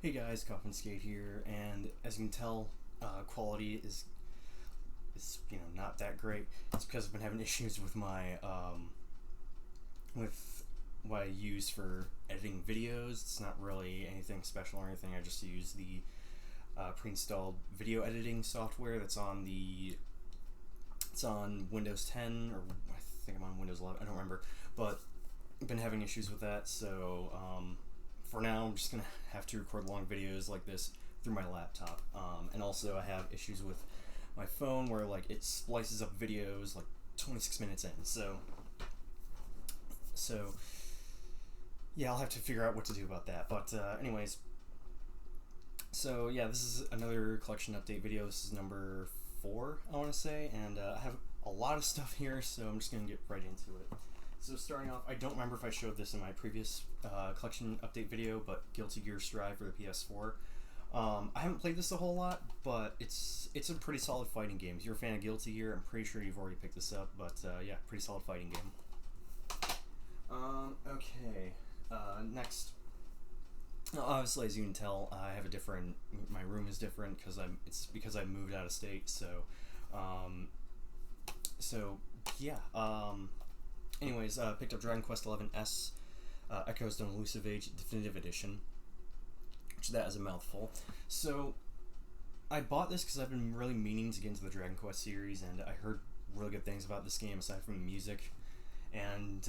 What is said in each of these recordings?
Hey guys, CoffinSkate here, and as you can tell, quality is not that great. It's because I've been having issues with my with what I use for editing videos. It's not really anything special or anything. I just use the pre-installed video editing software that's on it's on Windows 10, or I think I'm on Windows 11. I don't remember, but I've been having issues with that. So for now, I'm just gonna have to record long videos like this through my laptop. And also, I have issues with my phone where like it splices up videos like 26 minutes in. So yeah, I'll have to figure out what to do about that. But anyways, so yeah, this is another collection update video. This is number 4, I want to say, and I have a lot of stuff here, so I'm just gonna get right into it. So starting off, I don't remember if I showed this in my previous collection update video, but Guilty Gear Strive for the PS4. I haven't played this a whole lot, but it's a pretty solid fighting game. If you're a fan of Guilty Gear, I'm pretty sure you've already picked this up, but yeah, pretty solid fighting game. Okay, next. Obviously, as you can tell, I have a different. My room is different it's because I moved out of state. So yeah. Anyways, picked up Dragon Quest XI S, Echoes of an Elusive Age Definitive Edition, which that is a mouthful. So I bought this because I've been really meaning to get into the Dragon Quest series, and I heard really good things about this game aside from the music. And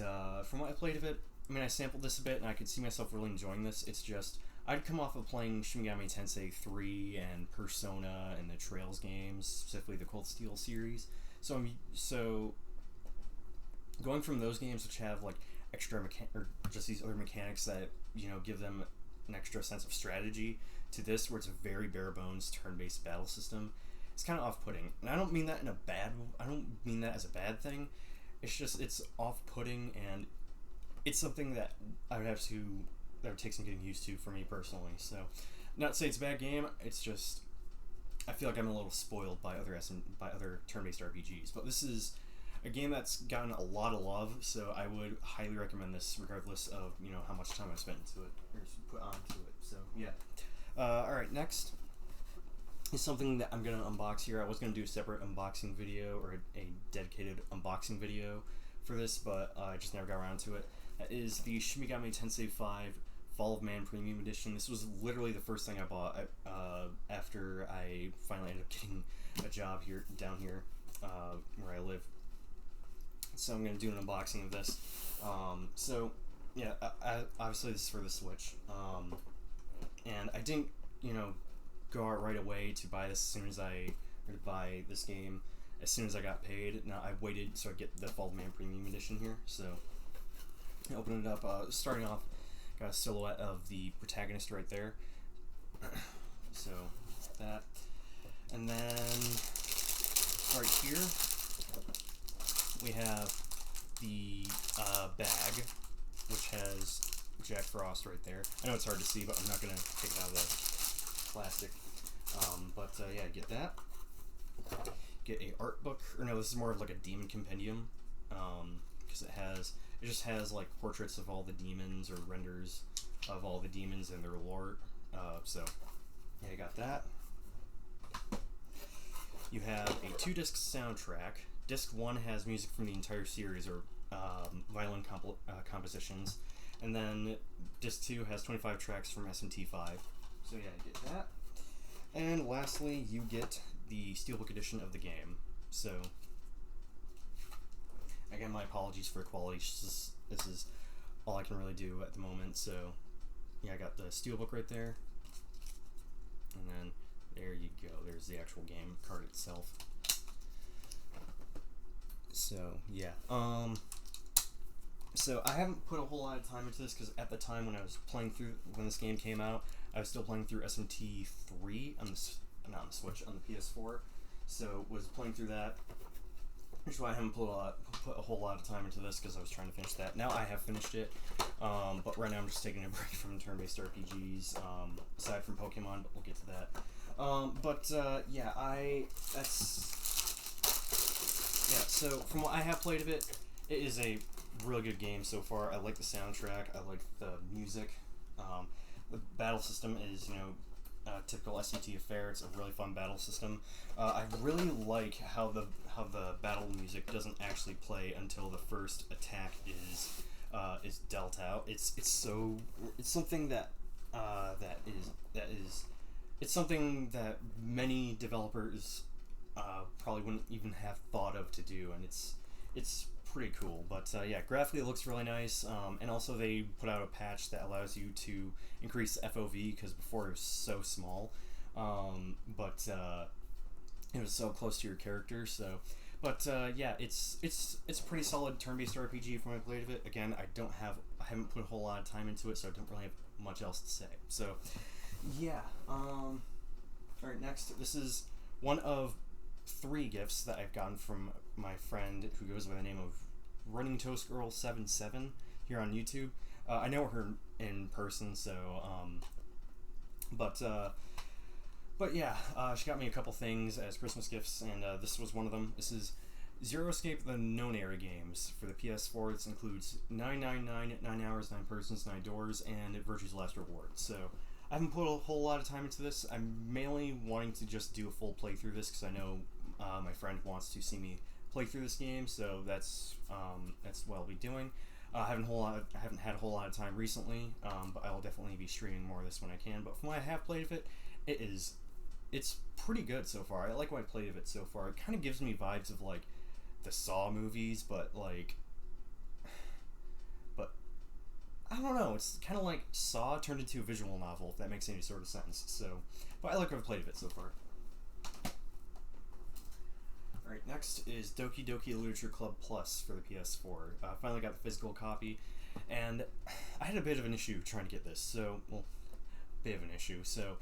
from what I played of it, I mean, I sampled this a bit, and I could see myself really enjoying this. It's just, I'd come off of playing Shin Megami Tensei 3 and Persona and the Trails games, specifically the Cold Steel series. So going from those games, which have like extra or just these other mechanics that give them an extra sense of strategy, to this where it's a very bare bones turn-based battle system, it's kind of off-putting. And I don't mean that I don't mean that as a bad thing. It's just, it's off-putting, and it's something that that would take some getting used to for me personally. So, not to say it's a bad game. It's just, I feel like I'm a little spoiled by other turn-based RPGs. But this is a game that's gotten a lot of love, so I would highly recommend this, regardless of how much time I spent into it or put onto it. So yeah. All right, next is something that I'm gonna unbox here. I was gonna do a separate unboxing video or a dedicated unboxing video for this, but I just never got around to it. That is the Shin Megami Tensei 5 Fall of Man Premium Edition. This was literally the first thing I bought after I finally ended up getting a job down here where I live. So I'm going to do an unboxing of this. So yeah, obviously this is for the Switch. And I didn't, go out right away to buy this buy this game as soon as I got paid. Now I waited so I get the Fall of Man Premium Edition here. So I opened it up. Starting off, got a silhouette of the protagonist right there. So that, and then right here we have the bag, which has Jack Frost right there. I know it's hard to see, but I'm not gonna take it out of the plastic. Yeah, get that. Get a art book, or no, this is more of like a demon compendium, because it just has like portraits of all the demons or renders of all the demons and their lore. So yeah, I got that. You have a 2-disc soundtrack. Disc 1 has music from the entire series, or violin compositions, and then Disc 2 has 25 tracks from SMT5. So yeah, you get that. And lastly, you get the Steelbook edition of the game. So again, my apologies for the quality. This is all I can really do at the moment. So yeah, I got the Steelbook right there, and then there you go. There's the actual game card itself. So yeah, so I haven't put a whole lot of time into this because at the time when this game came out, I was still playing through SMT3 not on the Switch, on the PS4. So was playing through that, which is why I haven't put a whole lot of time into this, because I was trying to finish that. Now I have finished it, but right now I'm just taking a break from turn-based RPGs, aside from Pokemon, but we'll get to that. Yeah, so from what I have played of it, it is a really good game so far. I like the soundtrack, I like the music. The battle system is, typical SCT affair. It's a really fun battle system. I really like how the battle music doesn't actually play until the first attack is dealt out. It's something that it's something that many developers probably wouldn't even have thought of to do, and it's pretty cool. But yeah, graphically it looks really nice, and also they put out a patch that allows you to increase FOV, because before it was so small, but it was so close to your character. So, but yeah, it's a pretty solid turn-based RPG from what I played of it. Again, I haven't put a whole lot of time into it, so I don't really have much else to say. So yeah, all right, next, this is one of 3 gifts that I've gotten from my friend who goes by the name of Running Toast Girl 77 here on YouTube. I know her in person, so but yeah, she got me a couple things as Christmas gifts, and this was one of them. This is Zero Escape, the known area games for the PS4. This includes 999, 9 hours, 9 persons, 9 doors, and Virtue's Last Reward. So I haven't put a whole lot of time into this. I'm mainly wanting to just do a full playthrough of this because I know my friend wants to see me play through this game, so that's what I'll be doing. I haven't had a whole lot of time recently, but I will definitely be streaming more of this when I can. But from what I have played of it, it's pretty good so far. I like what I played of it so far. It kind of gives me vibes of like the Saw movies, but I don't know. It's kind of like Saw turned into a visual novel, if that makes any sort of sense. So, but I like what I've played of it so far. Alright, next is Doki Doki Literature Club Plus for the PS4. Finally got the physical copy, and I had a bit of an issue trying to get this, so, well, bit of an issue. So,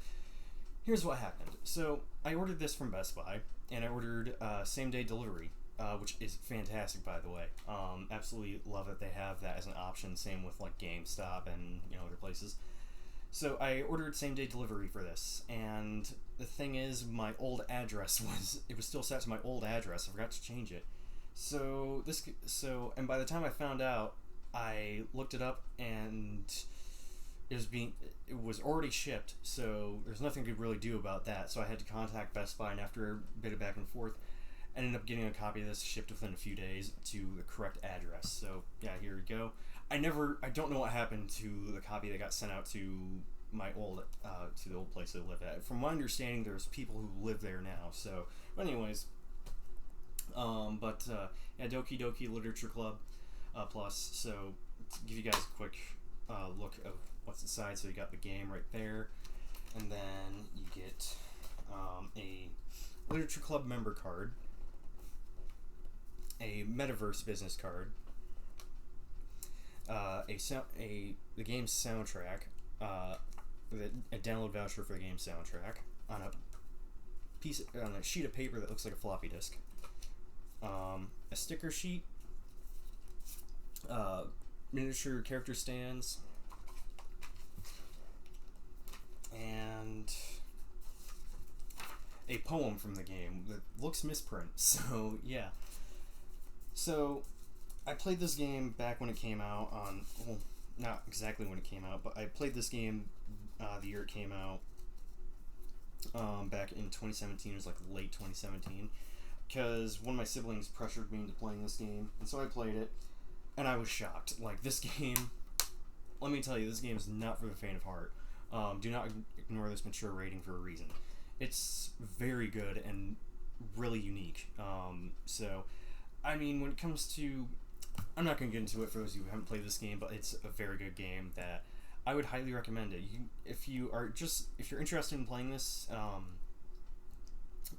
here's what happened. So, I ordered this from Best Buy, and I ordered same-day delivery, which is fantastic, by the way. Absolutely love that they have that as an option, same with, like, GameStop and, other places. So I ordered same-day delivery for this, and the thing is, my old address was still set to my old address. I forgot to change it. And by the time I found out, I looked it up, and it was already shipped, so there's nothing I could really do about that. So I had to contact Best Buy, and after a bit of back and forth, I ended up getting a copy of this shipped within a few days to the correct address. So yeah, here we go. I don't know what happened to the copy that got sent out to my to the old place I lived at. From my understanding, there's people who live there now. So, but anyways, yeah, Doki Doki Literature Club Plus. So, to give you guys a quick look of what's inside. So you got the game right there, and then you get a Literature Club member card, a Metaverse business card, the game's soundtrack, a download voucher for the game soundtrack on a sheet of paper that looks like a floppy disk, a sticker sheet, miniature character stands, and a poem from the game that looks misprint. So yeah. So I played this game back when it came out well, not exactly when it came out, but I played this game the year it came out, back in 2017. It was like late 2017, because one of my siblings pressured me into playing this game, and so I played it, and I was shocked. Like, this game, let me tell you, this game is not for the faint of heart. Do not ignore this mature rating for a reason. It's very good and really unique. So, I mean, when it comes to, I'm not going to get into it for those of you who haven't played this game, but it's a very good game that I would highly recommend it. If you're interested in playing this,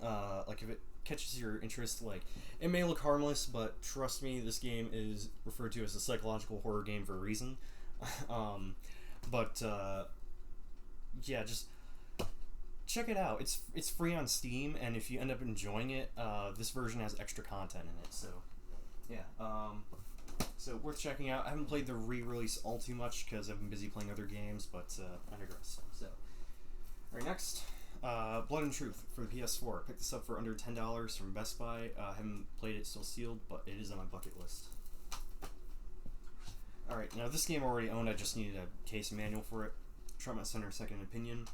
like if it catches your interest, like, it may look harmless, but trust me, this game is referred to as a psychological horror game for a reason. Yeah, just check it out. It's free on Steam, and if you end up enjoying it, this version has extra content in it. So yeah, so worth checking out. I haven't played the re-release all too much because I've been busy playing other games, but I digress. So, all right, next, Blood and Truth for the PS4. Picked this up for under $10 from Best Buy. Haven't played it, still sealed, but it is on my bucket list. All right, now this game I already owned. I just needed a case and manual for it. Trauma Center Second Opinion.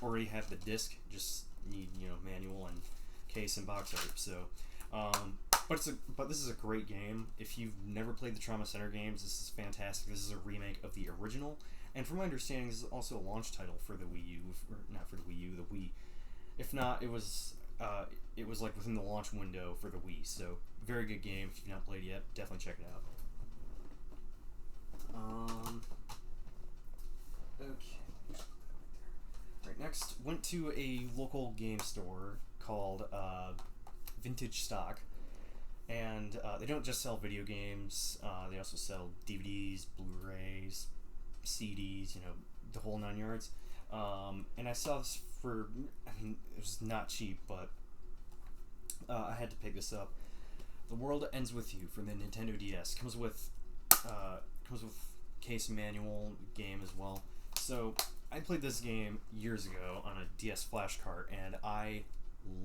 Already have the disc, just need manual and case and box art. So, but this is a great game. If you've never played the Trauma Center games, this is fantastic. This is a remake of the original, and from my understanding, this is also a launch title for the Wii U, or not for the Wii U, the Wii. If not, it was like within the launch window for the Wii. So, very good game. If you've not played it yet, definitely check it out. Okay. Right, next, went to a local game store called Vintage Stock, and they don't just sell video games, they also sell DVDs, Blu-rays, CDs, the whole 9 yards. And I saw this for, it was not cheap, but I had to pick this up. The World Ends With You for the Nintendo DS. Comes with case manual game as well. So I played this game years ago on a DS flash cart, and I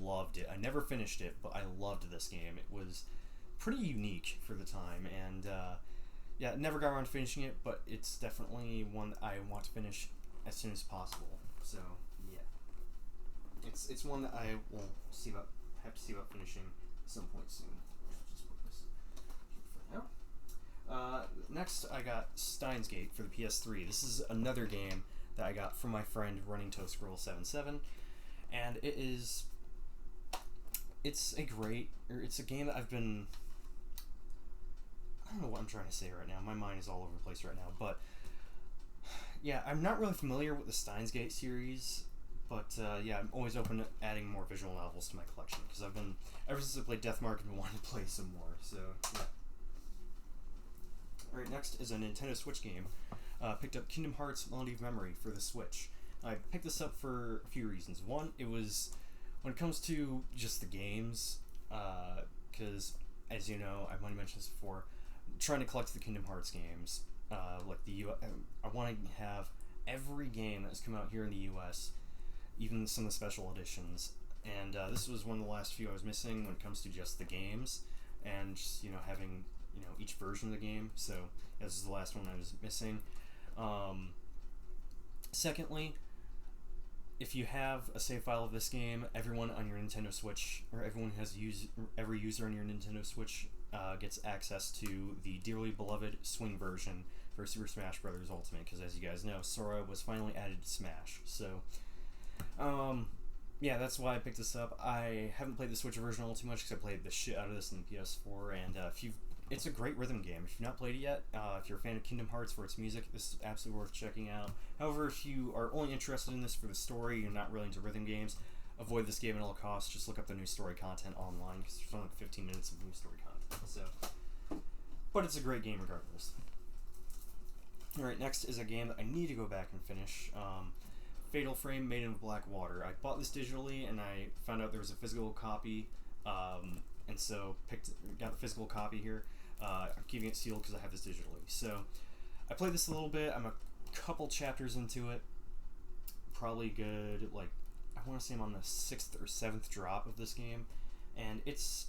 loved it. I never finished it, but I loved this game. It was pretty unique for the time, and yeah, never got around to finishing it, but it's definitely one that I want to finish as soon as possible. So yeah, it's one that I will have to see about finishing at some point soon. Just put this here for now. Next, I got Steins Gate for the PS3. This is another game that I got from my friend Running Toast Girl 77, and it's a game that I've been, I don't know what I'm trying to say right now. My mind is all over the place right now, but yeah, I'm not really familiar with the Steins Gate series, but yeah, I'm always open to adding more visual novels to my collection, because I've been, ever since I played Deathmark, I've been wanting to play some more, so yeah. Alright, next is a Nintendo Switch game. Picked up Kingdom Hearts Melody of Memory for the Switch. I picked this up for a few reasons. One, it was, when it comes to just the games, because, as you know, I've already mentioned this before, I'm trying to collect the Kingdom Hearts games. Like I want to have every game that's come out here in the US, even some of the special editions. And this was one of the last few I was missing when it comes to just the games, and just, having each version of the game. So yeah, this is the last one I was missing. Secondly, if you have a save file of this game, everyone on your Nintendo Switch, or everyone who has every user on your Nintendo Switch gets access to the dearly beloved Swing version for Super Smash Bros. Ultimate, because as you guys know, Sora was finally added to Smash. So yeah, that's why I picked this up. I haven't played the Switch version all too much, because I played the shit out of this in the PS4, and it's a great rhythm game. If you've not played it yet, if you're a fan of Kingdom Hearts for its music, this is absolutely worth checking out. However, if you are only interested in this for the story, you're not really into rhythm games, avoid this game at all costs. Just look up the new story content online, because there's only like 15 minutes of new story content. So, but it's a great game regardless. Alright, next is a game that I need to go back and finish. Fatal Frame Maiden of Black Water. I bought this digitally, and I found out there was a physical copy, and so got the physical copy here. I'm keeping it sealed because I have this digitally. So I played this a little bit. I'm a couple chapters into it. Probably good, like, I want to say I'm on the 6th or 7th drop of this game, and it's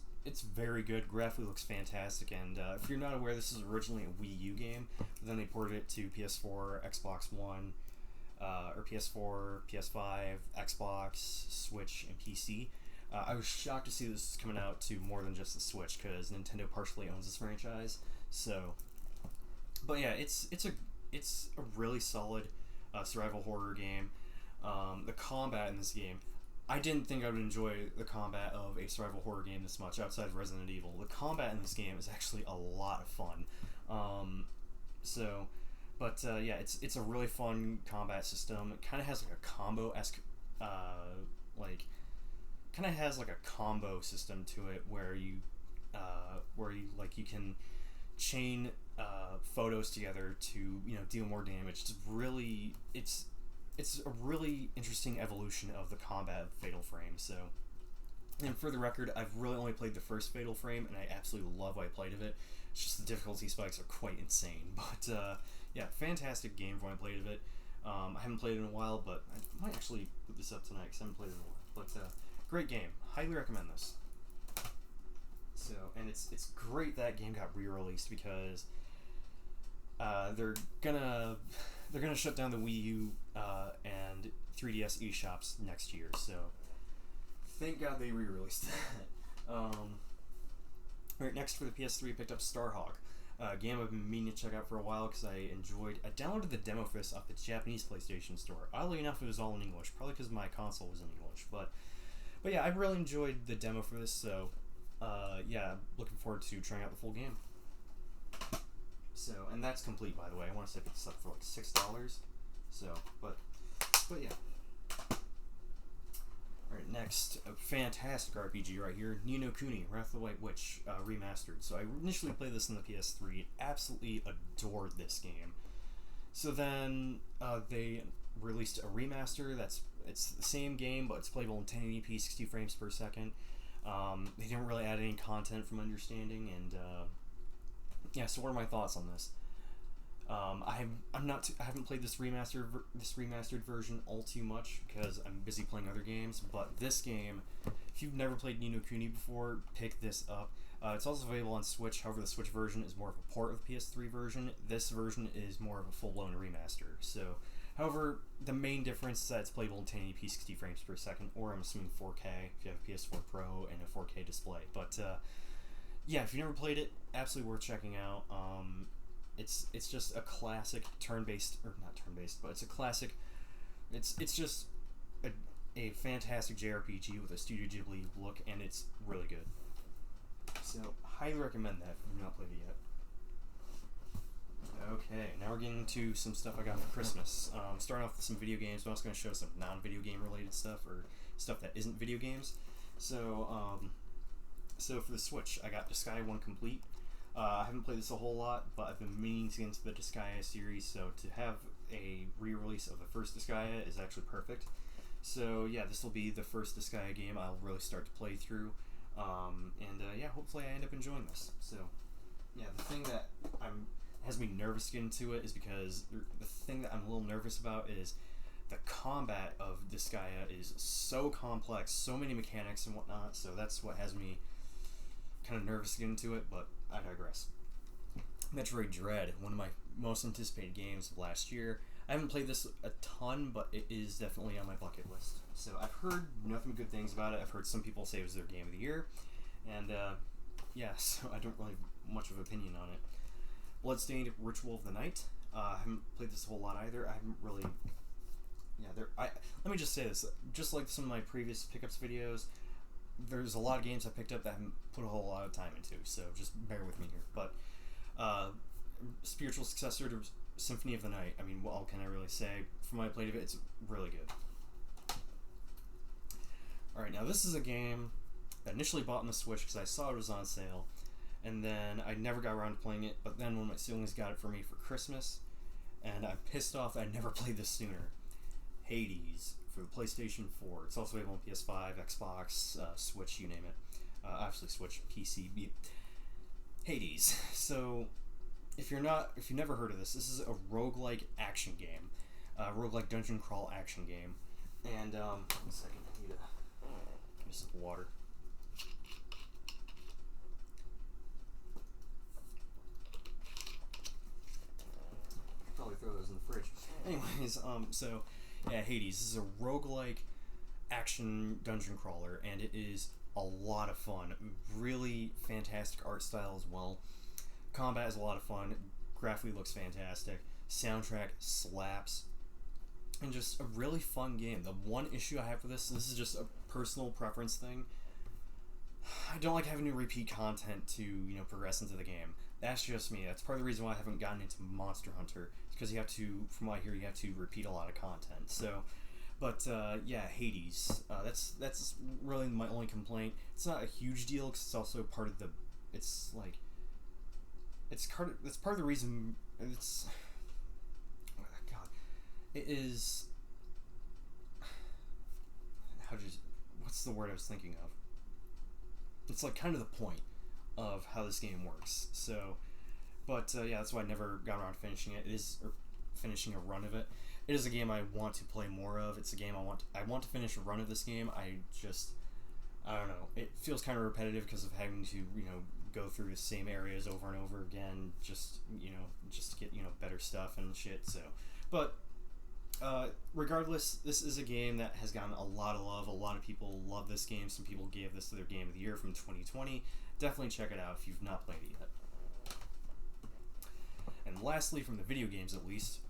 very good. Graphically looks fantastic, and if you're not aware, this is originally a Wii U game, but then they ported it to PS4, Xbox One, or PS4, PS5, Xbox, Switch, and PC. I was shocked to see this coming out to more than just the Switch, because Nintendo partially owns this franchise. So, but yeah, it's a really solid survival horror game. The combat in this game, I didn't think I would enjoy the combat of a survival horror game this much outside of Resident Evil. The combat in this game is actually a lot of fun. Yeah, it's a really fun combat system. It kind of has like a combo-esque, kind of has like a combo system to it where you can chain photos together to deal more damage. It's a really interesting evolution of the combat of Fatal Frame. So, and for the record, I've really only played the first Fatal Frame, and I absolutely love what I played of it. It's just the difficulty spikes are quite insane. But yeah, fantastic game when I played of it. I haven't played it in a while, but I might actually put this up tonight because I haven't played it in a while. But great game. Highly recommend this. So, and it's great that game got re-released, because they're gonna they're gonna shut down the Wii U and 3DS eShops next year. So thank God they re-released that. Alright, next for the PS3, picked up Starhawk. A game I've been meaning to check out for a while because I downloaded the demo for this off the Japanese PlayStation Store. Oddly enough, it was all in English, probably because my console was in English. But yeah, I really enjoyed the demo for this, so yeah, looking forward to trying out the full game. So, and that's complete, by the way. I want to say I picked this up for like $6. So, but yeah. Alright, next, a fantastic RPG right here, Ni no Kuni, Wrath of the White Witch, remastered. So I initially played this in the PS3, absolutely adored this game. So then they released a remaster it's the same game, but it's playable in 1080p, 60 frames per second. They didn't really add any content from understanding, and yeah, so what are my thoughts on this? I haven't played this remastered version all too much because I'm busy playing other games. But this game, if you've never played Ni no Kuni before, pick this up. It's also available on Switch. However, the Switch version is more of a port of the PS3 version. This version is more of a full-blown remaster. So, however, the main difference is that it's playable in 1080p 60 frames per second, or I'm assuming 4K if you have a PS4 Pro and a 4K display. But yeah, if you've never played it, absolutely worth checking out. It's just a classic turn-based, or not turn-based, but it's a classic. It's just a fantastic JRPG with a Studio Ghibli look, and it's really good. So, highly recommend that if you've not played it yet. Okay, now we're getting into some stuff I got for Christmas. Starting off with some video games, but I'm also going to show some non-video game related stuff, or stuff that isn't video games. So, so for the Switch, I got Disgaea 1 Complete. I haven't played this a whole lot, but I've been meaning to get into the Disgaea series, so to have a re-release of the first Disgaea is actually perfect. So yeah, this will be the first Disgaea game I'll really start to play through, and yeah, hopefully I end up enjoying this. So yeah, the thing that has me nervous to get into it is because the thing that I'm a little nervous about is the combat of Disgaea is so complex, so many mechanics and whatnot, so that's what has me kind of nervous to get into it, but I digress. Metroid Dread, one of my most anticipated games of last year. I haven't played this a ton, but it is definitely on my bucket list. So I've heard nothing but good things about it. I've heard some people say it was their game of the year, and yeah, so I don't really have much of an opinion on it. Bloodstained Ritual of the Night. I haven't played this a whole lot either. I haven't really... Yeah, let me just say this. Just like some of my previous pickups videos, there's a lot of games I picked up that I haven't put a whole lot of time into, so just bear with me here. But spiritual successor to Symphony of the Night. I mean, what all can I really say? From what I played of it, it's really good. Alright, now this is a game I initially bought on the Switch because I saw it was on sale, and then I never got around to playing it, but then when my siblings got it for me for Christmas, and I'm pissed off that I never played this sooner. Hades for the PlayStation 4. It's also available on PS5, Xbox, Switch, you name it. Obviously Switch, PC. Hades. So, if you've never heard of this is a roguelike action game. Roguelike dungeon crawl action game. And, 1 second, I need to give me some water. Probably throw those in the fridge. Anyways, so... Yeah, Hades. This is a roguelike action dungeon crawler, and it is a lot of fun. Really fantastic art style as well. Combat is a lot of fun. Graphically looks fantastic. Soundtrack slaps. And just a really fun game. The one issue I have with this is just a personal preference thing. I don't like having to repeat content to, progress into the game. That's just me. That's part of the reason why I haven't gotten into Monster Hunter. It's because you have to, from what I hear, you have to repeat a lot of content. So, but yeah, Hades. That's really my only complaint. It's not a huge deal because it's also part of the. It's like. It's part of the reason. It's. Oh God, it is. What's the word I was thinking of? It's like kind of the point of how this game works. So, but yeah, that's why I never got around to finishing it. Finishing a run of it. It is a game I want to play more of. It's a game I want to finish a run of this game. I don't know. It feels kind of repetitive because of having to go through the same areas over and over again, just to get better stuff and shit. So, But regardless, this is a game that has gotten a lot of love. A lot of people love this game. Some people gave this their game of the year from 2020. Definitely check it out if you've not played it yet. And lastly, from the video games at least,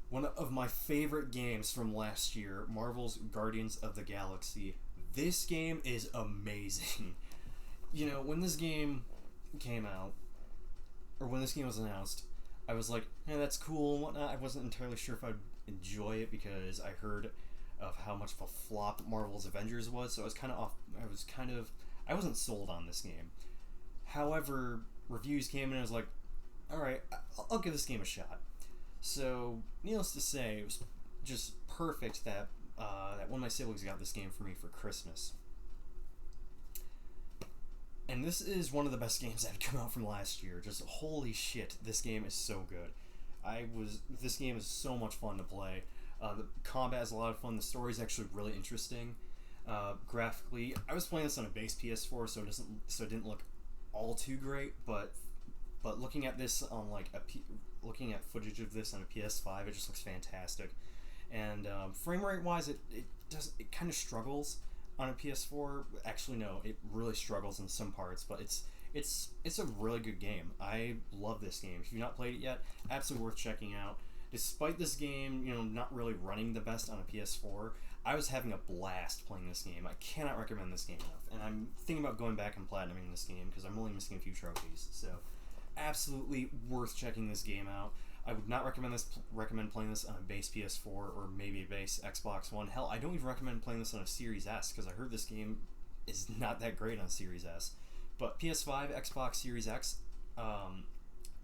one of my favorite games from last year, Marvel's Guardians of the Galaxy. This game is amazing. You know, when this game came out, or when this game was announced, I was like, hey, that's cool and whatnot. I wasn't entirely sure if I'd enjoy it because I heard of how much of a flop Marvel's Avengers was, so I was kind of off. I wasn't sold on this game. However, reviews came in and I was like, alright, I'll give this game a shot. So, needless to say, it was just perfect that one of my siblings got this game for me for Christmas. And this is one of the best games that had come out from last year. Just holy shit, this game is so good. This game is so much fun to play. The combat is a lot of fun. The story is actually really interesting. Graphically, I was playing this on a base PS4, so it didn't look all too great. But looking at this on looking at footage of this on a PS5, it just looks fantastic. And frame rate wise, it kind of struggles on a PS4. Actually, no, it really struggles in some parts, but it's a really good game. I love this game. If you've not played it yet, absolutely worth checking out. Despite this game, not really running the best on a PS4, I was having a blast playing this game. I cannot recommend this game enough, and I'm thinking about going back and platinuming this game because I'm only missing a few trophies. So, absolutely worth checking this game out. I would not recommend playing this on a base PS4 or maybe a base Xbox One. Hell, I don't even recommend playing this on a Series S because I heard this game is not that great on Series S. But PS5, Xbox Series X,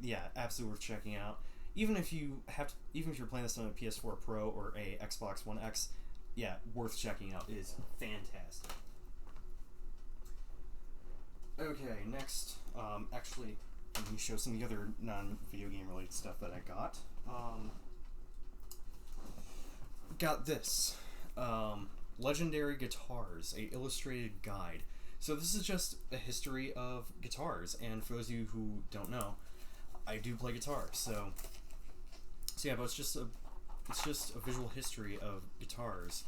yeah, absolutely worth checking out. Even if you're playing this on a PS4 Pro or a Xbox One X, yeah, worth checking out. It is fantastic. Okay, next, actually, let me show some of the other non-video game related stuff that I got. Got this, Legendary Guitars, a illustrated guide. So this is just a history of guitars, and for those of you who don't know, I do play guitar. So yeah, but it's just a visual history of guitars.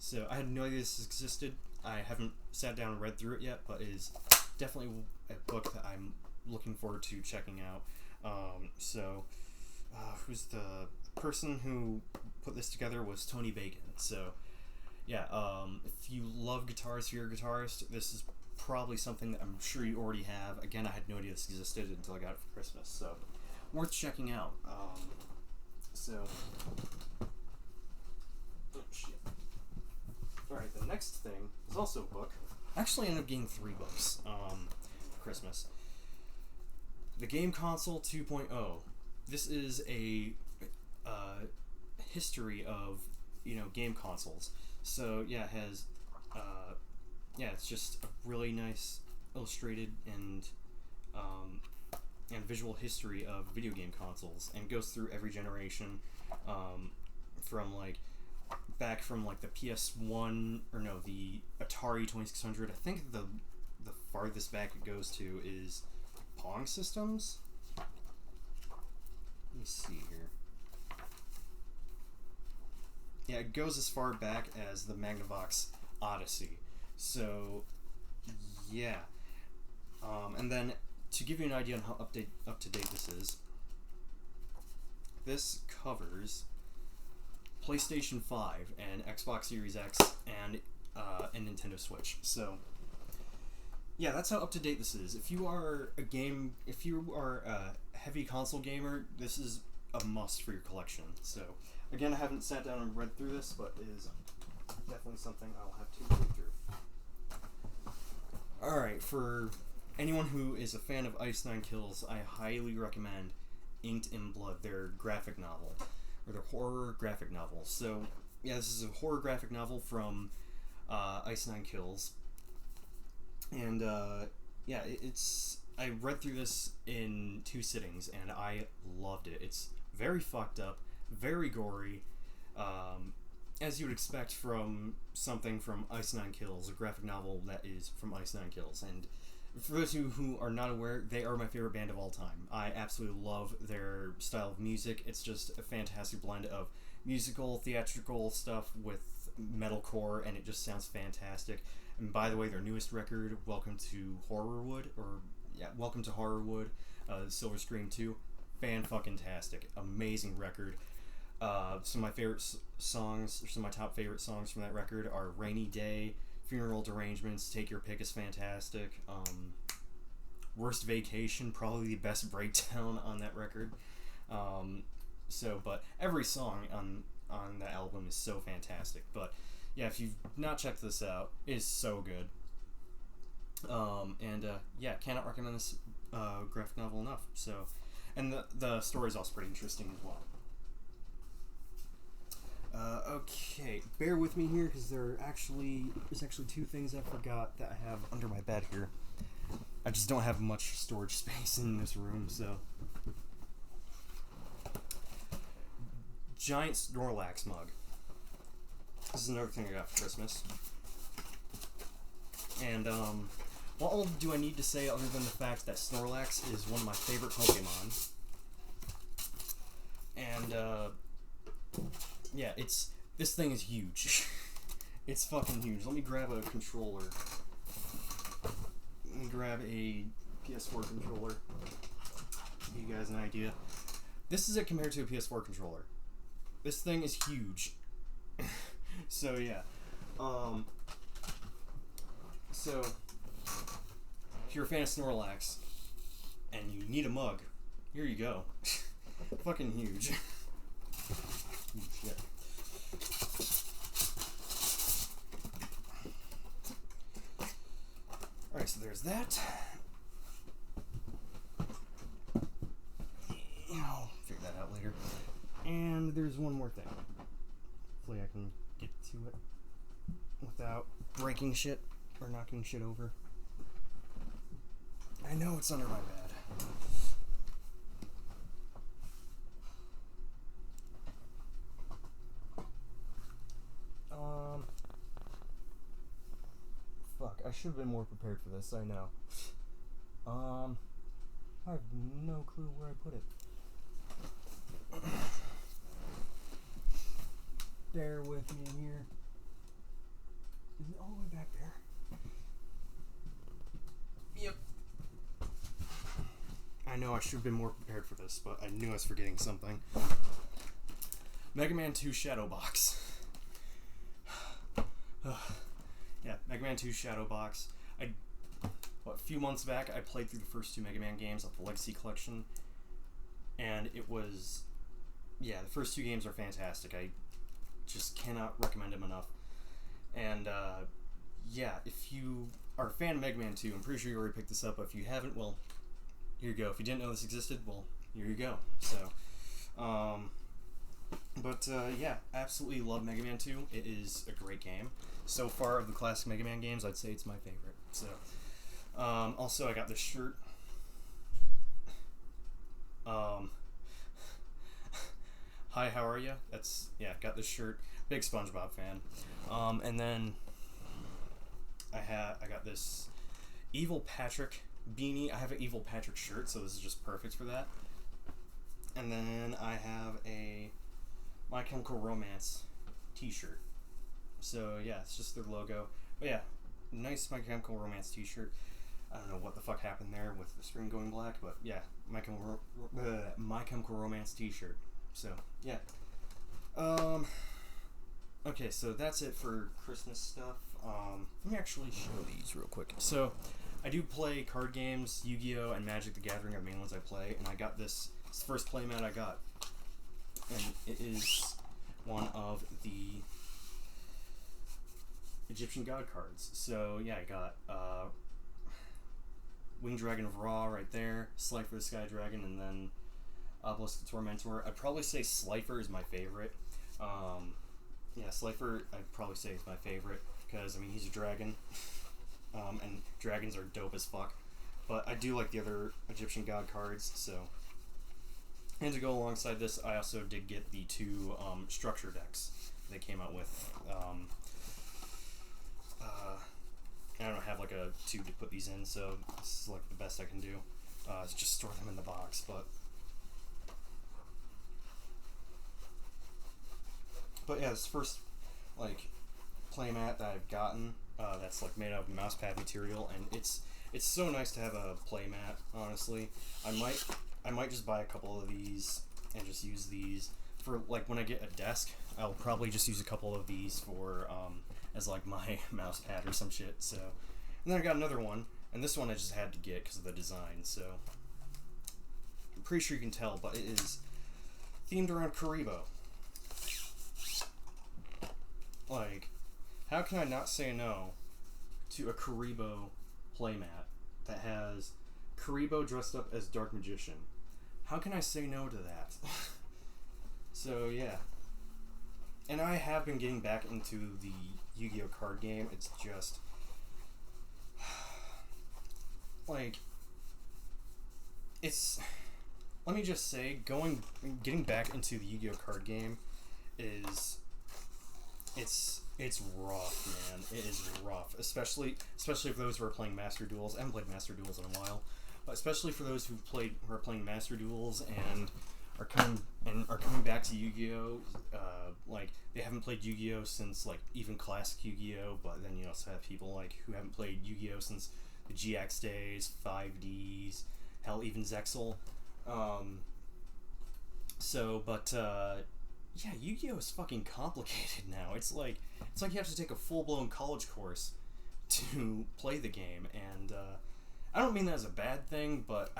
So I had no idea this existed. I haven't sat down and read through it yet, but it is definitely a book that I'm looking forward to checking out. Who's the person who put this together was Tony Bacon. So yeah, if you love guitars, if you're a guitarist, this is probably something that I'm sure you already have. Again, I had no idea this existed until I got it for Christmas, so worth checking out. Oh shit. Alright, the next thing is also a book. Actually, I ended up getting 3 books for Christmas. The Game Console 2.0. This is a history of game consoles. So yeah, it has it's just a really nice illustrated and visual history of video game consoles, and goes through every generation, from back from the PS1, or no, the Atari 2600. I think the farthest back it goes to is Pong systems. Let me see here. Yeah, it goes as far back as the Magnavox Odyssey. So, yeah. And then, to give you an idea on how up to date this covers PlayStation 5 and Xbox Series X and Nintendo Switch. So, yeah, that's how up to date this is. If you are a heavy console gamer, this is a must for your collection. So, again, I haven't sat down and read through this, but it is definitely something I'll have to read through. Alright, for anyone who is a fan of Ice Nine Kills, I highly recommend Inked in Blood, their graphic novel, or their horror graphic novel. So, yeah, this is a horror graphic novel from Ice Nine Kills. And, yeah, I read through this in 2 sittings, and I loved it. It's very fucked up, very gory, as you would expect from something from Ice Nine Kills, a graphic novel that is from Ice Nine Kills. And For those who are not aware, they are my favorite band of all time. I absolutely love their style of music. It's just a fantastic blend of musical, theatrical stuff with metalcore, and it just sounds fantastic. And by the way, their newest record, Welcome to Horrorwood, Silver Scream 2, fan-fucking-tastic. Amazing record. Some of my favorite songs, some of my top favorite songs from that record are Rainy Day, Funeral Derangements, Take Your Pick is fantastic. Worst Vacation, probably the best breakdown on that record. But every song on the album is so fantastic. But yeah, if you've not checked this out, it is so good. Cannot recommend this graphic novel enough. So, and the story is also pretty interesting as well. Okay, bear with me here because there's actually two things I forgot that I have under my bed here. I just don't have much storage space in this room, so. Giant Snorlax mug. This is another thing I got for Christmas. And, what all do I need to say other than the fact that Snorlax is one of my favorite Pokemon? And, yeah, this thing is huge. It's fucking huge. Let me grab a controller. Let me grab a PS4 controller. Give you guys an idea. This is it compared to a PS4 controller. This thing is huge. So yeah. So if you're a fan of Snorlax and you need a mug, here you go. Fucking huge. Shit. Alright, so there's that. I'll figure that out later. And there's one more thing. Hopefully I can get to it without breaking shit or knocking shit over. I know it's under my bed. Fuck, I should have been more prepared for this, I know. I have no clue where I put it. Bear with me here. Is it all the way back there? Yep. I know I should have been more prepared for this, but I knew I was forgetting something. Mega Man 2 Shadow Box. Yeah, Mega Man 2 Shadow Box. A few months back, I played through the first two Mega Man games of the Legacy Collection, and it was, yeah, the first two games are fantastic. I just cannot recommend them enough. And, yeah, if you are a fan of Mega Man 2, I'm pretty sure you already picked this up, but if you haven't, well, here you go. If you didn't know this existed, well, here you go. So, yeah, absolutely love Mega Man 2. It is a great game. So far, of the classic Mega Man games, I'd say it's my favorite. So, also, I got this shirt. Hi, how are ya? Got this shirt. Big SpongeBob fan. And then I got this Evil Patrick beanie. I have an Evil Patrick shirt, so this is just perfect for that. And then I have a My Chemical Romance t-shirt. So yeah, it's just their logo. But yeah, nice My Chemical Romance t-shirt. I don't know what the fuck happened there with the screen going black, but yeah, My Chemical Romance t-shirt. So yeah. Okay, so that's it for Christmas stuff. Let me actually show these real quick. So I do play card games. Yu-Gi-Oh! And Magic the Gathering are the main ones I play, and I got this. It's the first playmat I got, and it is one of the Egyptian god cards. So yeah, I got Winged Dragon of Ra right there, Slifer the Sky Dragon, and then Obelisk the Tormentor. I'd probably say Slifer is my favorite. Yeah, Slifer I'd probably say is my favorite because, I mean, he's a dragon, and dragons are dope as fuck. But I do like the other Egyptian god cards, so. And to go alongside this, I also did get the two structure decks they came out with. And I don't have like a tube to put these in, so this is like the best I can do. Is just store them in the box, but yeah, this first like playmat that I've gotten that's like made out of mousepad material, and it's so nice to have a playmat. Honestly, I might just buy a couple of these and just use these for like when I get a desk. I'll probably just use a couple of these for as like my mouse pad or some shit. So, and then I got another one, and this one I just had to get because of the design. So, I'm pretty sure you can tell, but it is themed around Karibo. Like, how can I not say no to a Karibo playmat that has Karibo dressed up as Dark Magician? How can I say no to that? So yeah. And I have been getting back into the Yu-Gi-Oh card game. It's just like let me just say, getting back into the Yu-Gi-Oh card game is it's rough, man. It is rough, especially for those who are playing Master Duels. I haven't played Master Duels in a while, but especially for those who are playing Master Duels and are coming back to Yu-Gi-Oh. Like they haven't played Yu-Gi-Oh since like even classic Yu-Gi-Oh, but then you also have people like who haven't played Yu-Gi-Oh since the GX days, 5Ds, hell, even Zexal. Yeah, Yu-Gi-Oh is fucking complicated now. It's like you have to take a full-blown college course to play the game, and I don't mean that as a bad thing, but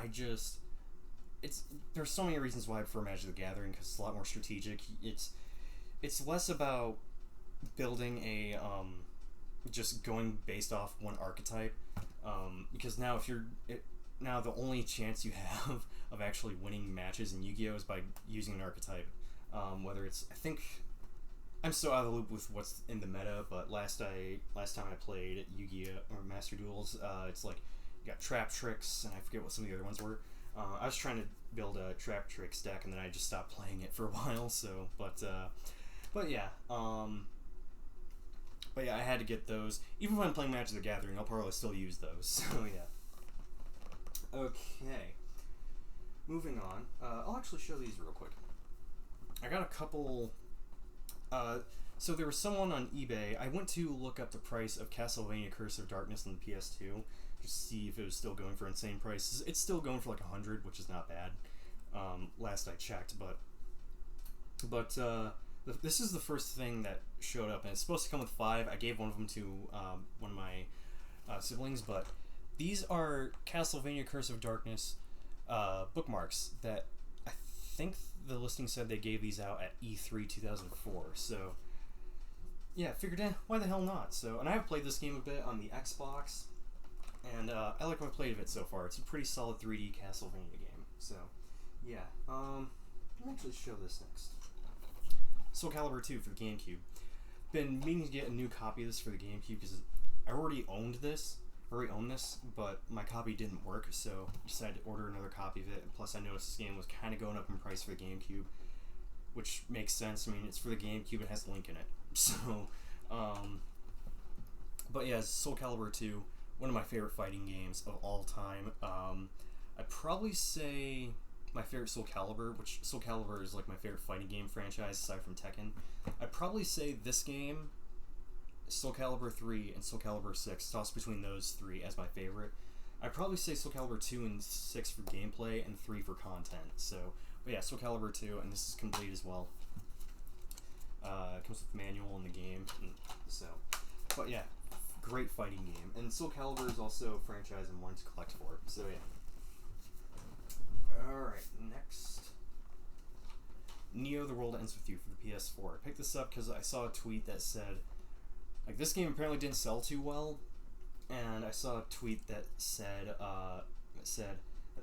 there's so many reasons why I prefer Magic the Gathering because it's a lot more strategic. It's less about building a just going based off one archetype, because now now the only chance you have of actually winning matches in Yu-Gi-Oh is by using an archetype. Whether it's, I think, I'm so out of the loop with what's in the meta, but last time I played Yu-Gi-Oh! Or Master Duels, it's like, you got Trap Tricks, and I forget what some of the other ones were. I was trying to build a Trap Tricks deck, and then I just stopped playing it for a while, so, but yeah, I had to get those. Even when I'm playing Magic the Gathering, I'll probably still use those, so yeah. Okay. Moving on, I'll actually show these real quick. I got a couple. So there was someone on eBay. I went to look up the price of Castlevania Curse of Darkness on the PS2 just to see if it was still going for insane prices. It's still going for like $100, which is not bad. Last I checked, but this is the first thing that showed up, and it's supposed to come with 5. I gave one of them to one of my siblings, but these are Castlevania Curse of Darkness bookmarks that I think the listing said they gave these out at E3 2004. So yeah, figured, why the hell not? So, and I have played this game a bit on the Xbox, and I like what I played of it so far. It's a pretty solid 3D Castlevania game. So yeah, let me actually show this next. Soul Calibur 2 for the GameCube. Been meaning to get a new copy of this for the GameCube because I already own this, but my copy didn't work, so I decided to order another copy of it. And plus, I noticed this game was kind of going up in price for the GameCube, which makes sense. I mean, it's for the GameCube; it has Link in it. So, but yeah, Soul Calibur 2, one of my favorite fighting games of all time. I'd probably say my favorite Soul Calibur, which Soul Calibur is like my favorite fighting game franchise aside from Tekken. I'd probably say this game, Soul Calibur 3 and Soul Calibur 6, toss between those 3 as my favorite. I'd probably say Soul Calibur 2 and 6 for gameplay and 3 for content. So, but yeah, Soul Calibur 2, and this is complete as well. It comes with manual in the game, so, but yeah, great fighting game. And Soul Calibur is also a franchise I'm wanting to collect for, so yeah. Alright, next. Neo: The World Ends With You for the PS4. I picked this up because I saw a tweet that said, like, this game apparently didn't sell too well, and I saw a tweet that said that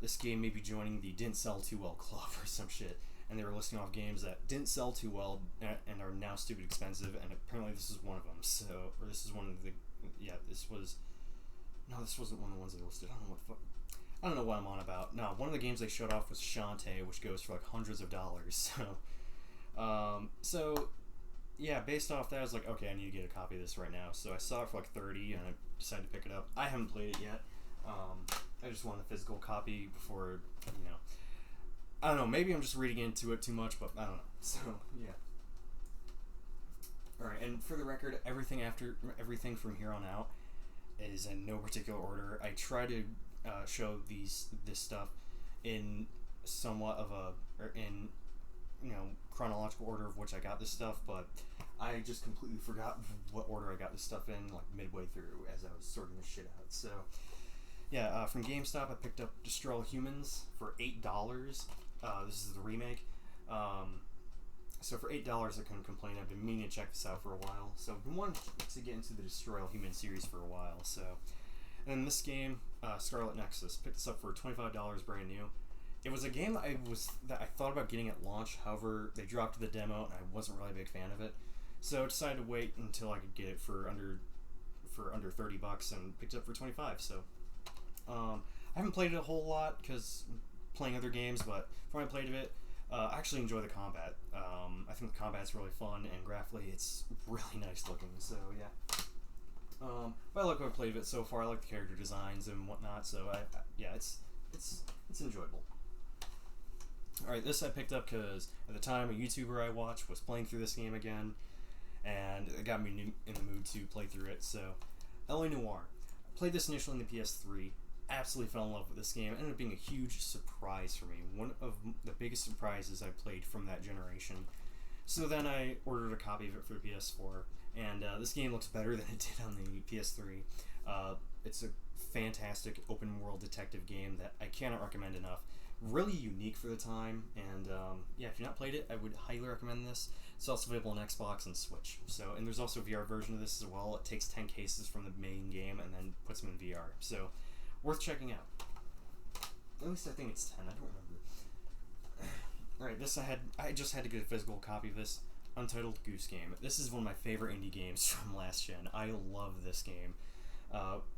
this game may be joining the didn't sell too well club or some shit, and they were listing off games that didn't sell too well and are now stupid expensive, and apparently this is one of them. So, or this is one of the, yeah, this wasn't one of the ones they listed. I don't know what I'm on about. No, one of the games they showed off was Shantae, which goes for like hundreds of dollars. So yeah, based off that, I was like, okay, I need to get a copy of this right now. So I saw it for like 30, and I decided to pick it up. I haven't played it yet. I just want a physical copy before, you know. I don't know. Maybe I'm just reading into it too much, but I don't know. So yeah. All right, and for the record, everything from here on out is in no particular order. I try to show this stuff in somewhat of a or in chronological order of which I got this stuff, but I just completely forgot what order I got this stuff in like midway through as I was sorting this shit out. So yeah, from GameStop I picked up Destroy All Humans for $8. This is the remake. So for $8 I couldn't complain. I've been meaning to check this out for a while. So I've been wanting to get into the Destroy All Humans series for a while. So, and this game, Scarlet Nexus, picked this up for $25 brand new. It was a game that I thought about getting at launch. However, they dropped the demo and I wasn't really a big fan of it. So I decided to wait until I could get it for under $30 and picked it up for 25. So I haven't played it a whole lot because I'm playing other games, but from what I played of it, I actually enjoy the combat. I think the combat's really fun, and graphically it's really nice looking. So yeah. But I like what I played of it so far. I like the character designs and whatnot. So yeah, it's enjoyable. All right, this I picked up because at the time a YouTuber I watched was playing through this game again, and it got me in the mood to play through it. So, LA Noire. I played this initially in the PS3. Absolutely fell in love with this game. It ended up being a huge surprise for me. One of the biggest surprises I played from that generation. So then I ordered a copy of it for the PS4, and this game looks better than it did on the PS3. It's a fantastic open world detective game that I cannot recommend enough. Really unique for the time, and yeah, if you've not played it, I would highly recommend this. It's also available on Xbox and Switch. So, and there's also a VR version of this as well. It takes 10 cases from the main game and then puts them in VR. So, worth checking out. At least I think it's 10. I don't remember. All right, this I just had to get a physical copy of this. Untitled Goose Game. This is one of my favorite indie games from last gen. I love this game.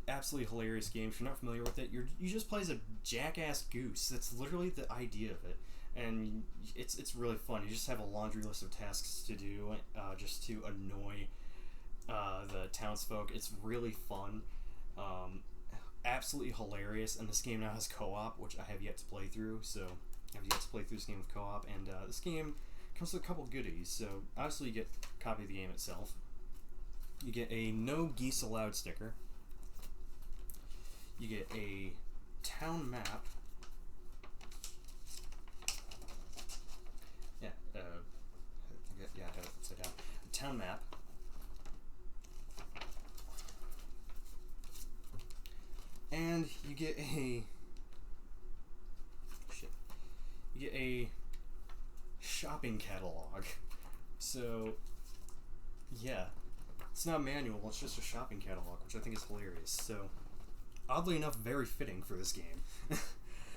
Absolutely hilarious game. If you're not familiar with it, you just play as a jackass goose. That's literally the idea of it, and it's really fun. You just have a laundry list of tasks to do, just to annoy the townsfolk. It's really fun, absolutely hilarious. And this game now has co-op, which I have yet to play through. So I've yet to play through this game with co-op, and this game comes with a couple goodies. So obviously you get a copy of the game itself. You get a No Geese Allowed sticker. You get a town map. Yeah, I have it upside down. A town map. And you get a shopping catalog. So yeah, it's not manual, it's just a shopping catalog, which I think is hilarious. So oddly enough, very fitting for this game.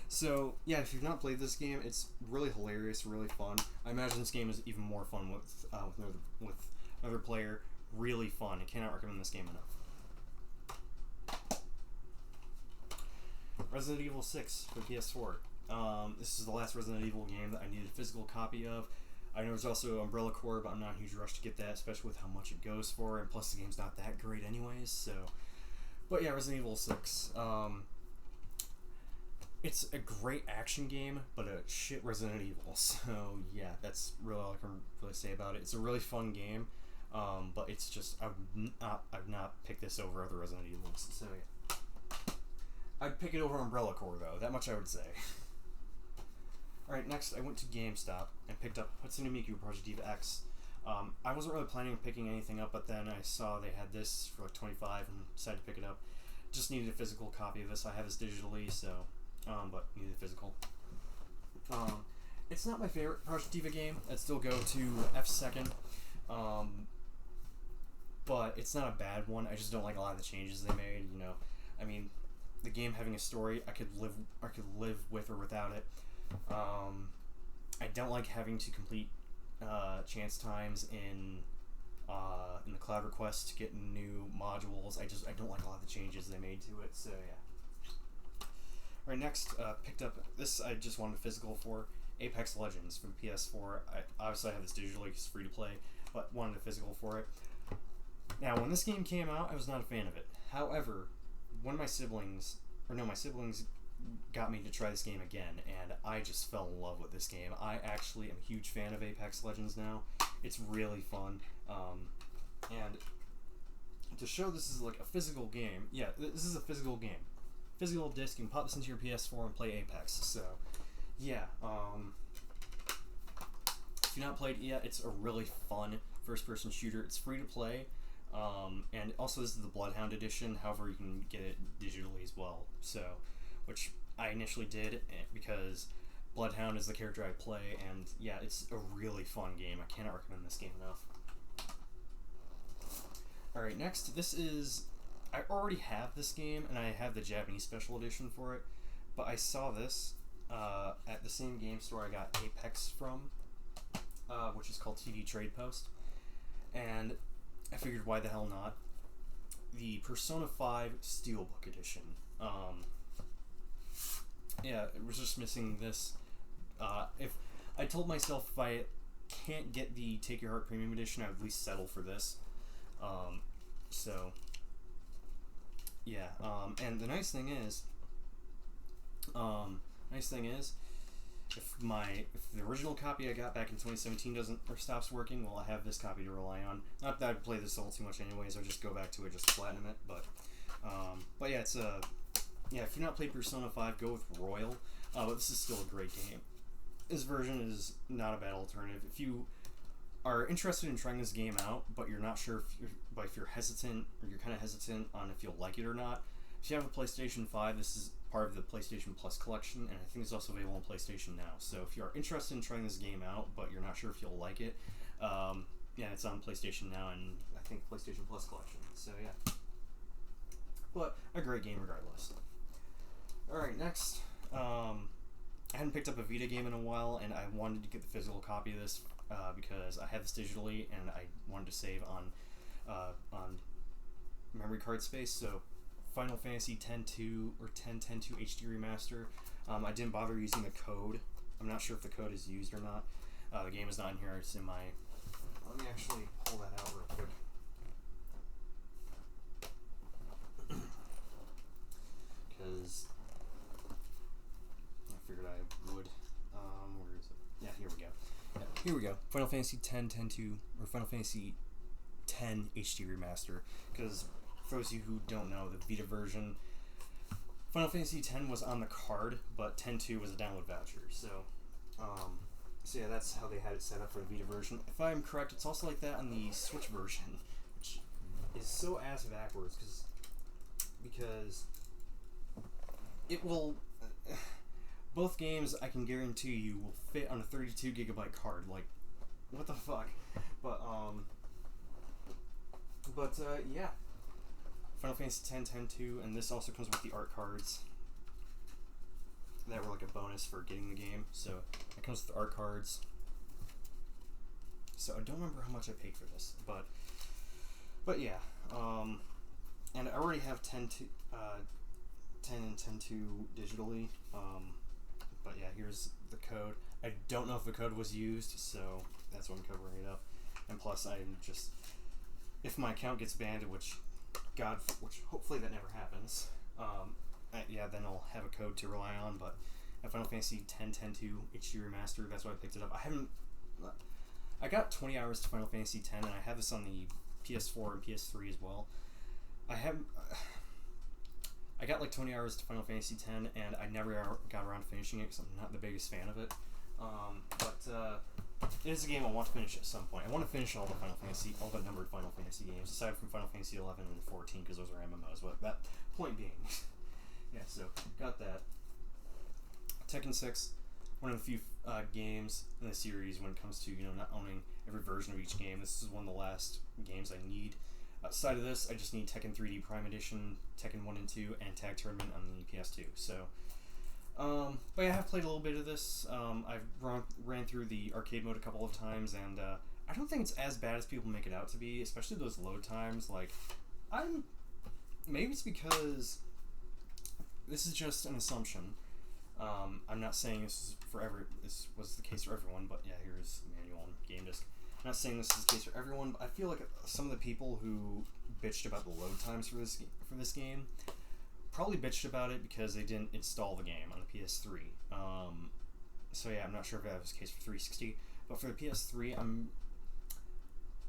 So yeah, if you've not played this game, it's really hilarious, really fun. I imagine this game is even more fun with another player. Really fun. I cannot recommend this game enough. Resident Evil 6 for PS4. This is the last Resident Evil game that I needed a physical copy of. I know there's also Umbrella Corps, but I'm not in a huge rush to get that, especially with how much it goes for, and plus the game's not that great anyways, so... But yeah, Resident Evil 6. It's a great action game, but a shit Resident Evil, so yeah, that's really all I can really say about it. It's a really fun game, but it's just, I've not picked this over other Resident Evils, so yeah. I'd pick it over Umbrella Corps, though, that much I would say. Alright, next I went to GameStop and picked up Hatsune Miku Project Diva X. I wasn't really planning on picking anything up, but then I saw they had this for like $25 and decided to pick it up. Just needed a physical copy of this. I have this digitally, so, but needed a physical. It's not my favorite Project Diva game. I'd still go to F second. But it's not a bad one. I just don't like a lot of the changes they made, you know. I mean, the game having a story, I could live with or without it. I don't like having to complete chance times in the cloud request to get new modules. I don't like a lot of the changes they made to it. So yeah. All right, next picked up this. I just wanted a physical for Apex Legends from PS4. I obviously have this digitally. It's free to play. but wanted a physical for it. Now, when this game came out, I was not a fan of it. However, my siblings got me to try this game again, and I just fell in love with this game. I actually am a huge fan of Apex Legends now. It's really fun. And to show this is like a physical game, yeah, this is a physical game. Physical disc, you can pop this into your PS4 and play Apex. So, yeah, if you've not played it yet, it's a really fun first-person shooter. It's free to play, and also this is the Bloodhound edition. However, you can get it digitally as well. So, which I initially did because Bloodhound is the character I play, and yeah, it's a really fun game. I cannot recommend this game enough. Alright, next, this is... I already have this game, and I have the Japanese special edition for it, but I saw this at the same game store I got Apex from, which is called TV Trade Post, and I figured why the hell not. The Persona 5 Steelbook edition. Yeah, it was just missing this. If I told myself if I can't get the Take Your Heart Premium edition, I would at least settle for this. So yeah, and the nice thing is, if the original copy I got back in 2017 stops working, well, I have this copy to rely on. Not that I'd play this all too much anyways. I'll just go back to it, just platinum it. But yeah, it's yeah. If you've not played Persona 5, go with Royal. But this is still a great game. This version is not a bad alternative. If you are interested in trying this game out, but you're not sure if you're hesitant, or you're kind of hesitant on if you'll like it or not, if you have a PlayStation 5, this is part of the PlayStation Plus collection, and I think it's also available on PlayStation Now. So if you are interested in trying this game out, but you're not sure if you'll like it, yeah, it's on PlayStation Now and I think PlayStation Plus collection. So yeah, but a great game regardless. Alright, next, I hadn't picked up a Vita game in a while, and I wanted to get the physical copy of this because I have this digitally, and I wanted to save on memory card space. So Final Fantasy X-2 or 10.10.2 HD Remaster. I didn't bother using the code. I'm not sure if the code is used or not. The game is not in here. It's in my... Let me actually pull that out real quick. Because I figured I would. Where is it? Yeah, here we go. Yeah, here we go. Final Fantasy X-10.2 or Final Fantasy X HD Remaster. Because for those of you who don't know, the Vita version, Final Fantasy X was on the card, but X-2 was a download voucher. So yeah, that's how they had it set up for the Vita version. If I'm correct, it's also like that on the Switch version, which is so ass backwards because it will. Both games, I can guarantee you, will fit on a 32 gigabyte card. Like, what the fuck? But yeah. Final Fantasy X, X-2, and this also comes with the art cards that were like a bonus for getting the game. So it comes with the art cards. So I don't remember how much I paid for this, but yeah. And I already have 10 and X-2 digitally. But yeah, here's the code. I don't know if the code was used, so that's why I'm covering it up. And plus, I'm just, if my account gets banned, which hopefully that never happens, yeah, then I'll have a code to rely on. But at Final Fantasy X, X-2 HD Remaster, that's why I picked it up. I got 20 hours to Final Fantasy X, and I have this on the PS4 and PS3 as well. I got like 20 hours to Final Fantasy X, and I never got around to finishing it because I'm not the biggest fan of it. But it is a game I want to finish at some point. I want to finish all the numbered Final Fantasy games, aside from Final Fantasy 11 and 14, because those are MMOs. But that point being, yeah. So got that. Tekken 6, one of the few games in the series when it comes to not owning every version of each game. This is one of the last games I need. Outside of this, I just need Tekken 3D Prime Edition, Tekken 1 and 2, and Tag Tournament on the PS2. So, but yeah, I have played a little bit of this. I've ran through the arcade mode a couple of times, and I don't think it's as bad as people make it out to be, especially those load times. Like, maybe it's because this is just an assumption. I'm not saying this was the case for everyone, but yeah, here's the manual and game disc. not saying this is the case for everyone, but I feel like some of the people who bitched about the load times for this game probably bitched about it because they didn't install the game on the PS3. So yeah, I'm not sure if that was the case for 360, but for the PS3,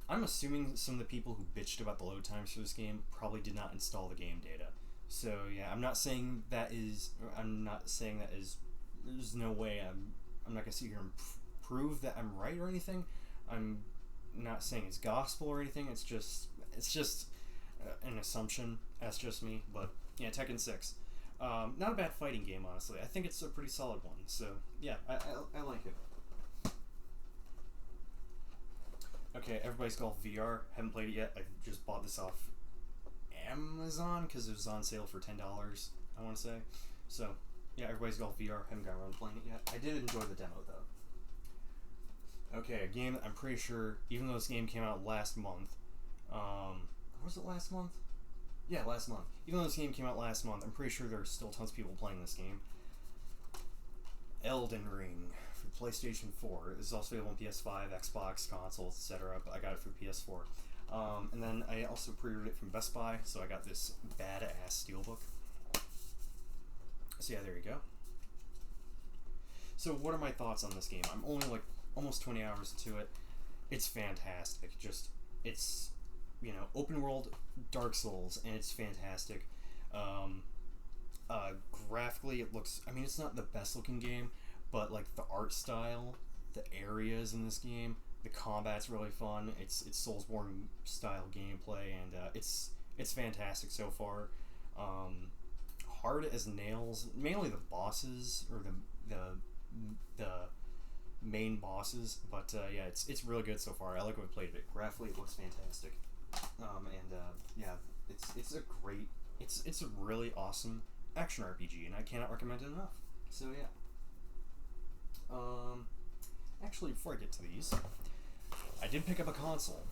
I'm assuming some of the people who bitched about the load times for this game probably did not install the game data. So yeah, I'm not saying that is. There's no way I'm not gonna sit here and prove that I'm right or anything. I'm not saying it's gospel or anything. It's just an assumption. That's just me. But yeah, Tekken 6, not a bad fighting game, honestly. I think it's a pretty solid one. So yeah, I like it. Okay, Everybody's Golf VR. Haven't played it yet. I just bought this off Amazon because it was on sale for $10. I want to say. So yeah, Everybody's Golf VR. Haven't got around to playing it yet. I did enjoy the demo though. Okay, a game that I'm pretty sure, even though this game came out last month, was it last month? Yeah, last month. Even though this game came out last month, I'm pretty sure there's still tons of people playing this game. Elden Ring for PlayStation 4. This is also available on PS5, Xbox, consoles, etc. But I got it for PS4. And then I also pre-ordered it from Best Buy, so I got this badass steelbook. So yeah, there you go. So what are my thoughts on this game? I'm only like almost 20 hours into it. It's fantastic. It's open world Dark Souls, and it's fantastic. Graphically, it looks. I mean, it's not the best looking game, but like the art style, the areas in this game, the combat's really fun. It's Soulsborne style gameplay, and it's fantastic so far. Hard as nails, mainly the bosses or the main bosses, but yeah, it's really good so far. I like what I played it. Graphically, it looks fantastic, yeah, it's a really awesome action RPG, and I cannot recommend it enough. So yeah. Actually, before I get to these, I did pick up a console,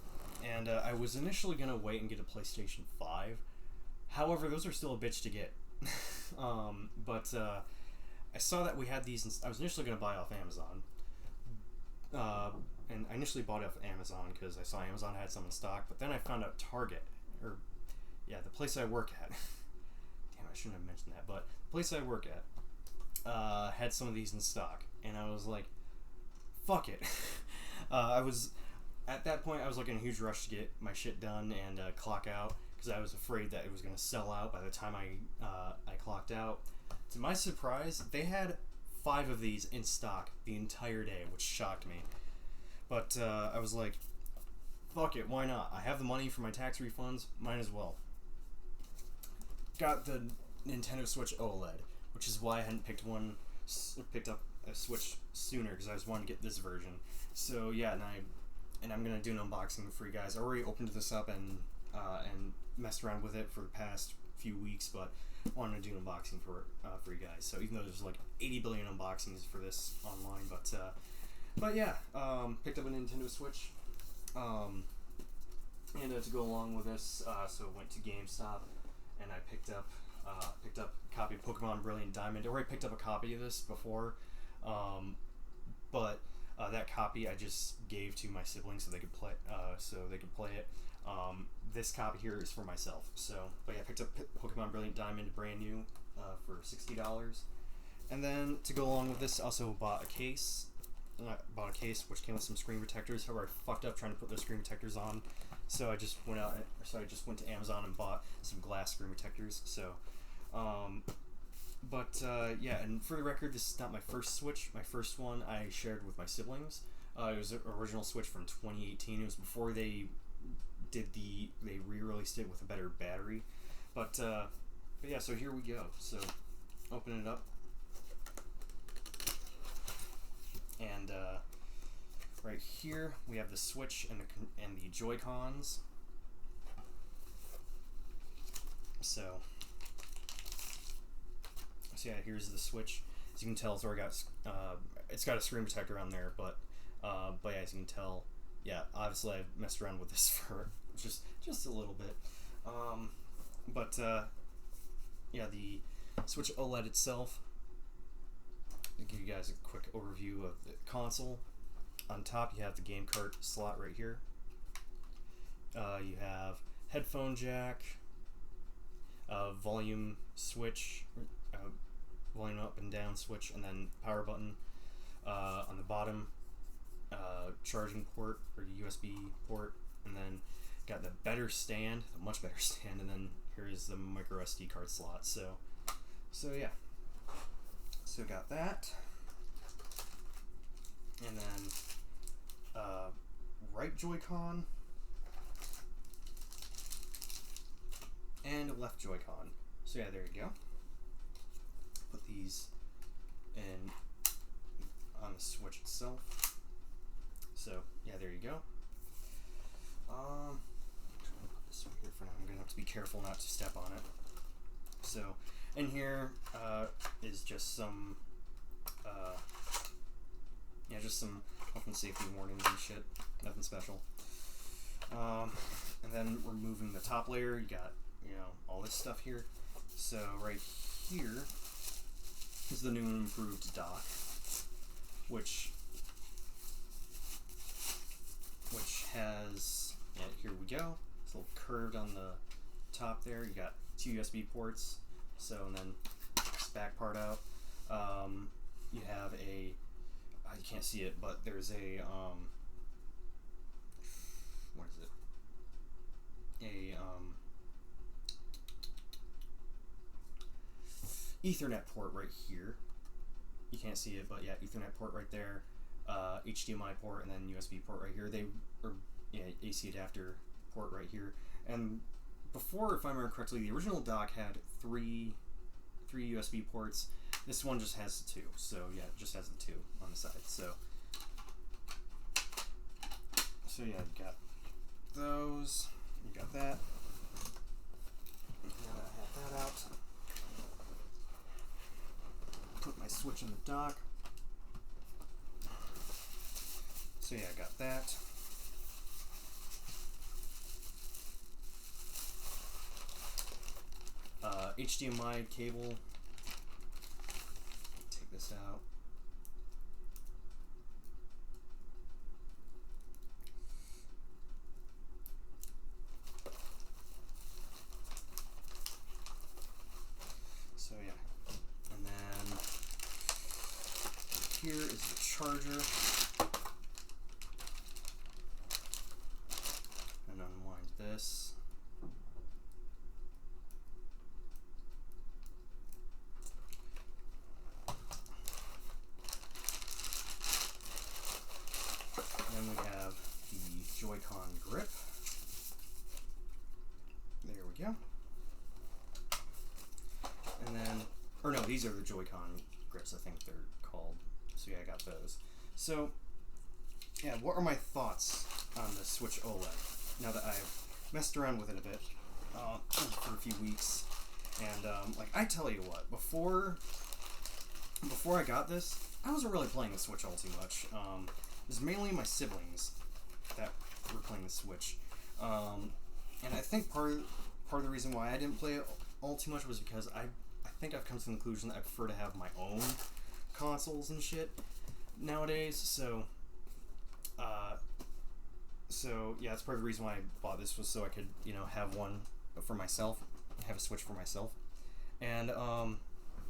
and I was initially gonna wait and get a PlayStation 5. However, those are still a bitch to get. But I saw that we had these. I was initially going to buy off Amazon, and I initially bought it off Amazon because I saw Amazon had some in stock. But then I found out Target, the place I work at. Damn, I shouldn't have mentioned that. But the place I work at had some of these in stock, and I was like, "Fuck it." At that point, I was like in a huge rush to get my shit done and clock out, because I was afraid that it was going to sell out by the time I clocked out. To my surprise, they had 5 of these in stock the entire day, which shocked me. But I was like, fuck it, why not? I have the money for my tax refunds, might as well. Got the Nintendo Switch OLED, which is why I hadn't picked up a Switch sooner, because I was wanting to get this version. So yeah, and I'm going to do an unboxing for you guys. I already opened this up and messed around with it for the past few weeks, but wanted to do an unboxing for you guys. So even though there's like 80 billion unboxings for this online, but yeah, picked up a Nintendo Switch, and to go along with this, so went to GameStop, and I picked up a copy of Pokemon Brilliant Diamond. I already picked up a copy of this before, but that copy I just gave to my siblings so they could play it. This copy here is for myself. So, but yeah, I picked up Pokemon Brilliant Diamond brand new for $60. And then to go along with this, I also bought a case. I bought a case which came with some screen protectors. However, I fucked up trying to put those screen protectors on, so I just went to Amazon and bought some glass screen protectors. So, yeah, and for the record, this is not my first Switch. My first one I shared with my siblings. It was an original Switch from 2018. It was before they re-released it with a better battery. But yeah, so here we go. So open it up, and right here we have the Switch and the Joy-Cons. So yeah, here's the Switch. As you can tell, it's got a screen protector on there, but yeah, as you can tell, yeah, obviously I've messed around with this for just a little bit, yeah, the Switch OLED itself. I'll give you guys a quick overview of the console. On top, you have the game cart slot right here. You have headphone jack, volume switch, volume up and down switch, and then power button. On the bottom, charging port or USB port, and then got the better stand, a much better stand, and then here is the micro SD card slot. So yeah. So got that, and then right Joy-Con and left Joy-Con. So yeah, there you go. Put these in on the Switch itself. So yeah, there you go. I'm gonna put this one here for now. I'm gonna have to be careful not to step on it. So in here is just some just some health and safety warnings and shit. Nothing special. And then removing the top layer, you got all this stuff here. So right here is the new and improved dock, which has, here we go. It's a little curved on the top there. You got 2 USB ports. So, and then this back part out. You have a, you can't see it, but there's a, what is it? Ethernet port right here. You can't see it, but yeah, Ethernet port right there. HDMI port, and then USB port right here. AC adapter port right here. And before, if I remember correctly, the original dock had three USB ports. This one just has 2. So yeah, it just has the 2 on the side. So yeah, you got those. You got that. Now that I have that out, put my Switch in the dock. So yeah, I got that. HDMI cable. Take this out. So yeah, and then here is the charger. And unwind this. Then we have the Joy-Con grip. There we go. And then, or no, these are the Joy-Con grips, I think they're called. So yeah, I got those. So yeah, what are my thoughts on the Switch OLED now that I've messed around with it a bit for a few weeks? And like, I tell you what, before I got this, I wasn't really playing the Switch all too much. It was mainly my siblings that were playing the Switch, and I think part of the reason why I didn't play it all too much was because I think I've come to the conclusion that I prefer to have my own consoles and shit nowadays. So yeah, that's part of the reason why I bought this, was so I could have one for myself, have a Switch for myself. And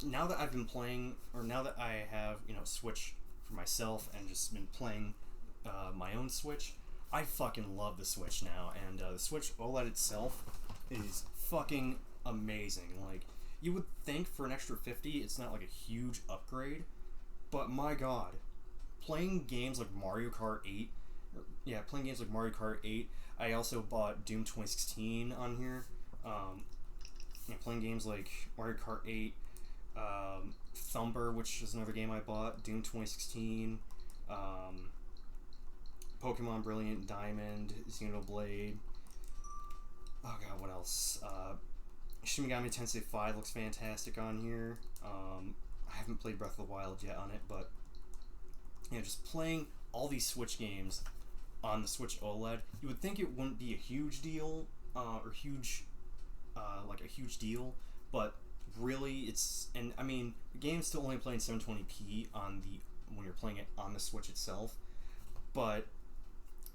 now that I've been playing, or now that I have Switch for myself and just been playing my own Switch, I fucking love the Switch now. And the Switch OLED itself is fucking amazing. Like, you would think for an extra $50 it's not like a huge upgrade, but my god, playing games like Mario Kart 8, I also bought Doom 2016 on here. Playing games like Mario Kart 8, Thumper, which is another game I bought, Doom 2016, Pokemon Brilliant Diamond, Xenoblade. Oh god, what else? Shin Megami Tensei 5 looks fantastic on here. I haven't played Breath of the Wild yet on it, but just playing all these Switch games on the Switch OLED, you would think it wouldn't be a huge deal, like a huge deal, but really it's, and I mean, the game's still only playing 720p when you're playing it on the Switch itself, but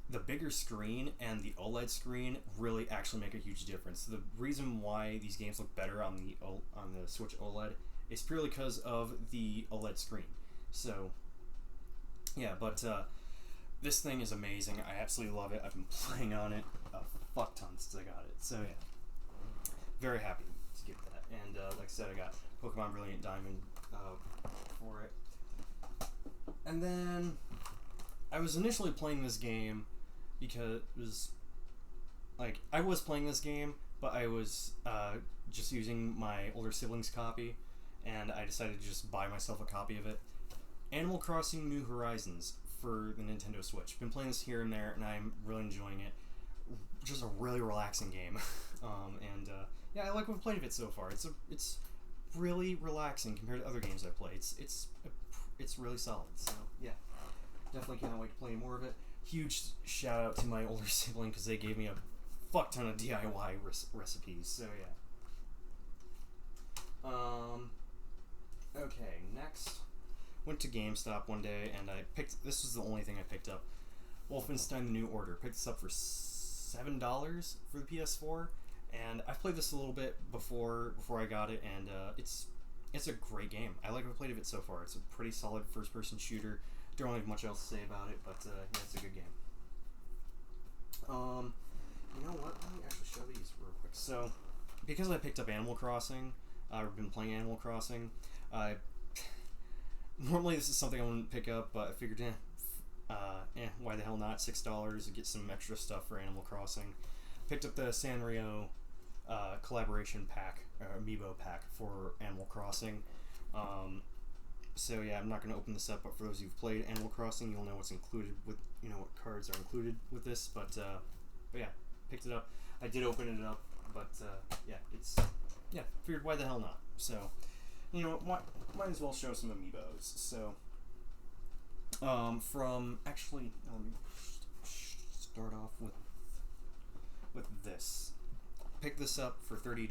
the bigger screen and the OLED screen really actually make a huge difference. The reason why these games look better on the Switch OLED is purely because of the OLED screen. So, yeah, but this thing is amazing. I absolutely love it. I've been playing on it a fuck ton since I got it. So yeah, very happy to get that. And like I said, I got Pokemon Brilliant Diamond for it. And then I was initially playing this game because it was like I was playing this game, but I was just using my older sibling's copy, and I decided to just buy myself a copy of it. Animal Crossing New Horizons for the Nintendo Switch. Been playing this here and there, and I'm really enjoying it. Just a really relaxing game, and yeah, I like what I've played of it so far. It's really relaxing compared to other games I've played. It's really solid. So yeah, definitely can't wait to play more of it. Huge shout out to my older sibling because they gave me a fuck ton of DIY recipes. So yeah. Okay, next. Went to GameStop one day and I picked. This was the only thing I picked up. Wolfenstein: The New Order. Picked this up for $7 for the PS4, and I've played this a little bit before I got it, and it's a great game. I like what I've played of it so far. It's a pretty solid first-person shooter. Don't really have much else to say about it, but yeah, it's a good game. You know what? Let me actually show these real quick. So, because I picked up Animal Crossing, I've been playing Animal Crossing. Normally this is something I wouldn't pick up, but I figured, why the hell not? $6 to get some extra stuff for Animal Crossing. Picked up the Sanrio collaboration pack, amiibo pack for Animal Crossing. So yeah, I'm not going to open this up, but for those who've played Animal Crossing, you'll know what's included with, what cards are included with this. But yeah, picked it up. I did open it up, but yeah, figured why the hell not? So, might as well show some amiibos. So, actually, let me start off with this. Picked this up for $30.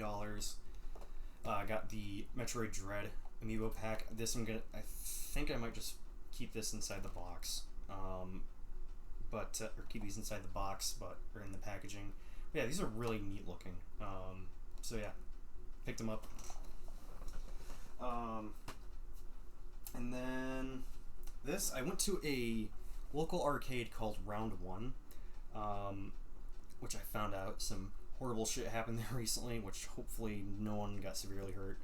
Got the Metroid Dread amiibo pack. I think I might just keep this inside the box. Or keep these inside the box, or in the packaging. But yeah, these are really neat looking. So yeah, picked them up. And then this, I went to a local arcade called Round One, which I found out some horrible shit happened there recently, which hopefully no one got severely hurt.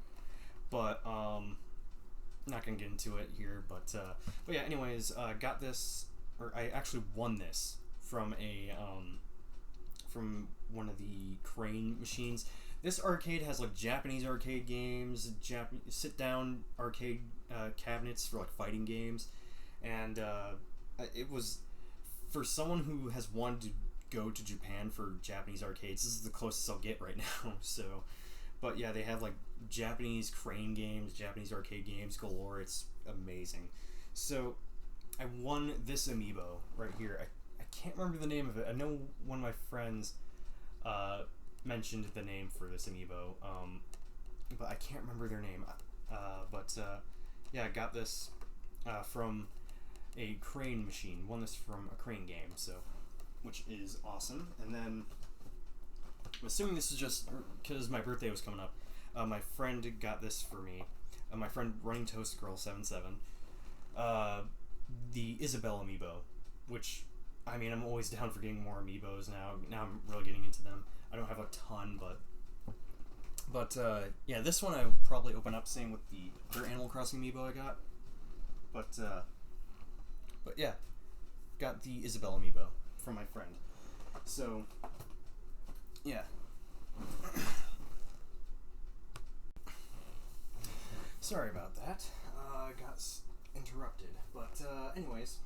But not gonna get into it here. But yeah, anyways, got this, or I actually won this from from one of the crane machines. This arcade has like Japanese arcade games, sit-down arcade cabinets for like fighting games, and it was for someone who has wanted to go to Japan for Japanese arcades. This is the closest I'll get right now. So, but yeah, they have like Japanese crane games, Japanese arcade games galore. It's amazing. So, I won this amiibo right here. I can't remember the name of it. I know one of my friends mentioned the name for this amiibo, but I can't remember their name. Yeah, I got this from a crane machine. Won this from a crane game, so, which is awesome. And then I'm assuming this is just because my birthday was coming up. My friend got this for me. My friend Running Toast Girl 77. The Isabelle amiibo, which, I mean, I'm always down for getting more amiibos now. Now I'm really getting into them. I don't have a ton, but yeah, this one I would probably open up. Same with the other Animal Crossing amiibo I got. But yeah, got the Isabelle amiibo from my friend. So yeah. Sorry about that. Got interrupted. But anyways,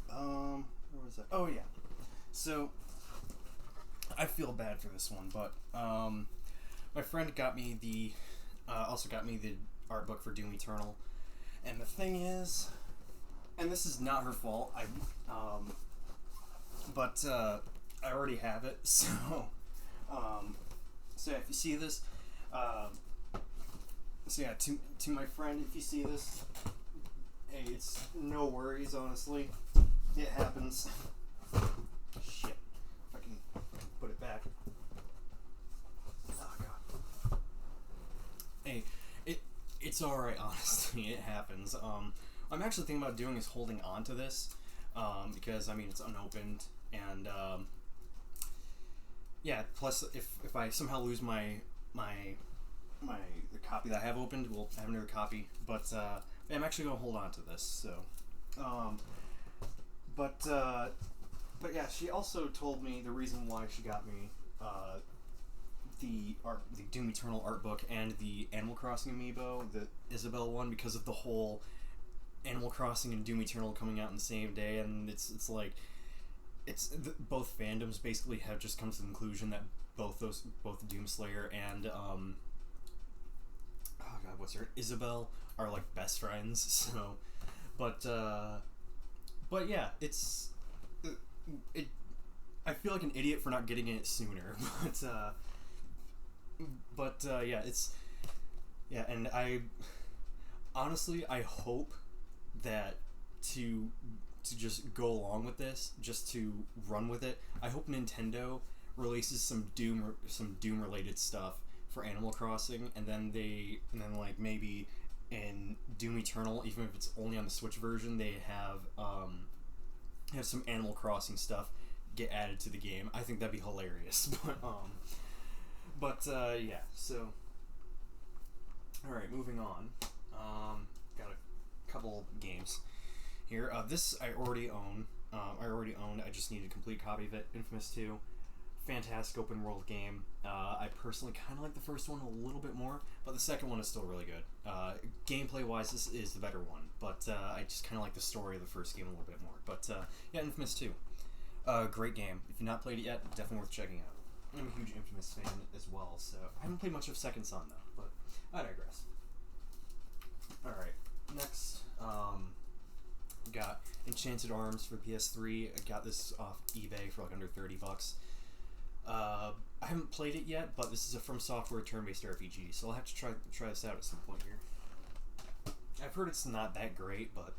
where was that? Oh yeah. So I feel bad for this one, but my friend got me also got me the art book for Doom Eternal, and the thing is, and this is not her fault. But I already have it, so so if you see this, so yeah, to my friend, if you see this, hey, it's no worries, honestly. it happens. Shit. If I can put it back. Oh god. Hey, it's alright, honestly. It happens. I'm actually thinking about doing is holding on to this, because I mean it's unopened, and yeah. Plus, if I somehow lose the copy that I have opened, we'll have another copy. But I'm actually gonna hold on to this. So, but yeah, she also told me the reason why she got me the Doom Eternal art book and the Animal Crossing amiibo, the Isabelle one, because of the whole Animal Crossing and Doom Eternal coming out in the same day, and it's like both fandoms basically have just come to the conclusion that both Doomslayer and oh god, what's her Isabelle are like best friends. So, but yeah, it. I feel like an idiot for not getting it sooner, but yeah, and I honestly I hope that to just go along with this, just to run with it. I hope Nintendo releases some Doom related stuff for Animal Crossing, and then like maybe in Doom Eternal, even if it's only on the Switch version, they have some Animal Crossing stuff get added to the game. I think that'd be hilarious. But yeah. So, all right, moving on. Got a couple games here. This I already own. I just need a complete copy of it. Infamous 2. Fantastic open world game. I personally kind of like the first one a little bit more, but the second one is still really good. Gameplay wise, this is the better one, but I just kind of like the story of the first game a little bit more. But yeah, Infamous 2. Great game. If you've not played it yet, definitely worth checking out. I'm a huge Infamous fan as well, so I haven't played much of Second Son though, but I digress. Alright, next, got Enchanted Arms for PS3. I got this off eBay for like under $30. I haven't played it yet, but this is a From Software turn-based RPG, so I'll have to try this out at some point here. I've heard it's not that great, but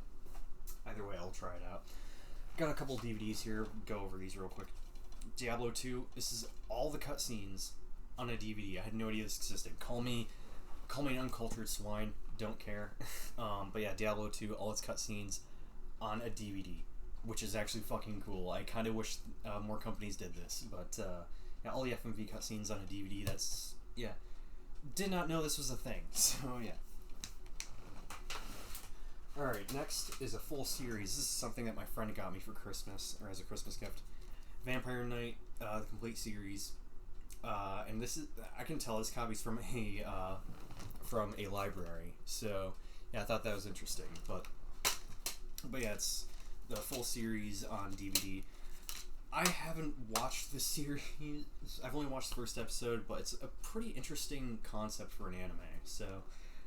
either way, I'll try it out. Got a couple DVDs here. Go over these real quick. Diablo 2. This is all the cutscenes on a DVD. I had no idea this existed. Call me an uncultured swine. Don't care. But yeah, Diablo 2. All its cutscenes on a DVD, which is actually fucking cool. I kind of wish more companies did this, but yeah, all the FMV cutscenes on a DVD. That's Did not know this was a thing. So yeah. Alright, next is a full series. This is something that my friend got me for Christmas, or as a Christmas gift. Vampire Knight, the complete series. And this is, I can tell this copy's from a library. So, yeah, I thought that was interesting. But yeah, it's the full series on DVD. I haven't watched the series. I've only watched the first episode, but it's a pretty interesting concept for an anime. So,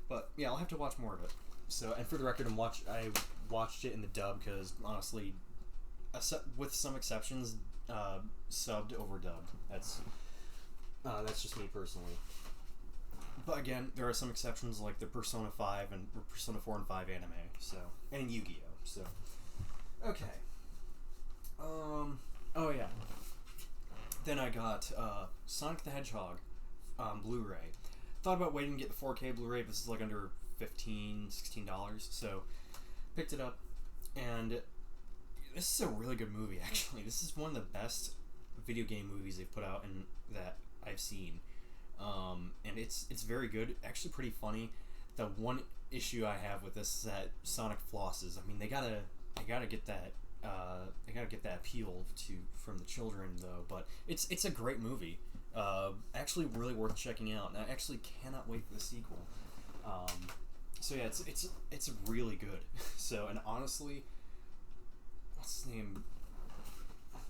but yeah, I'll have to watch more of it. So, and for the record, I watched it in the dub because honestly, with some exceptions, subbed over dubbed. That's just me personally. But again, there are some exceptions like the Persona 5 and Persona 4 and 5 anime. So, and Yu-Gi-Oh. So, okay. Oh yeah. Then I got Sonic the Hedgehog Blu-ray. Thought about waiting to get the 4K Blu-ray, but this is like under $15-16, so picked it up, and this is a really good movie. Actually, this is one of the best video game movies they've put out and that I've seen, and it's very good. Actually, pretty funny. The one issue I have with this is that Sonic flosses. I mean, they gotta get that. They gotta get that appeal from the children though. But it's a great movie. Actually, really worth checking out. And I actually cannot wait for the sequel. So yeah, it's really good. So, and honestly, what's his name?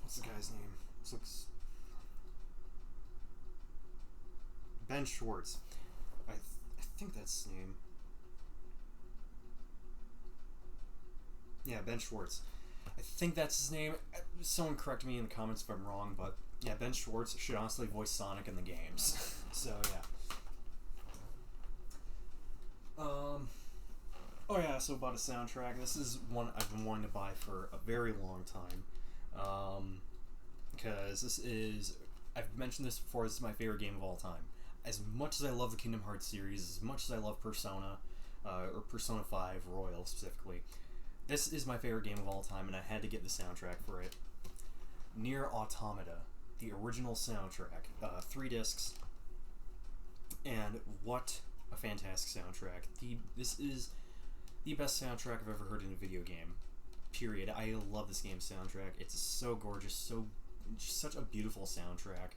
What's the guy's name? This looks Ben Schwartz. I think that's his name. Yeah, Ben Schwartz. I think that's his name. Someone correct me in the comments if I'm wrong, but yeah, Ben Schwartz should honestly voice Sonic in the games. So yeah. Oh yeah, so about a soundtrack. This is one I've been wanting to buy for a very long time. Because this is, I've mentioned this before, this is my favorite game of all time. As much as I love the Kingdom Hearts series, as much as I love Persona, or Persona 5 Royal specifically, this is my favorite game of all time, and I had to get the soundtrack for it. Nier Automata, the original soundtrack, 3 discs, and what a fantastic soundtrack. This is the best soundtrack I've ever heard in a video game, period. I love this game's soundtrack. It's so gorgeous, such a beautiful soundtrack,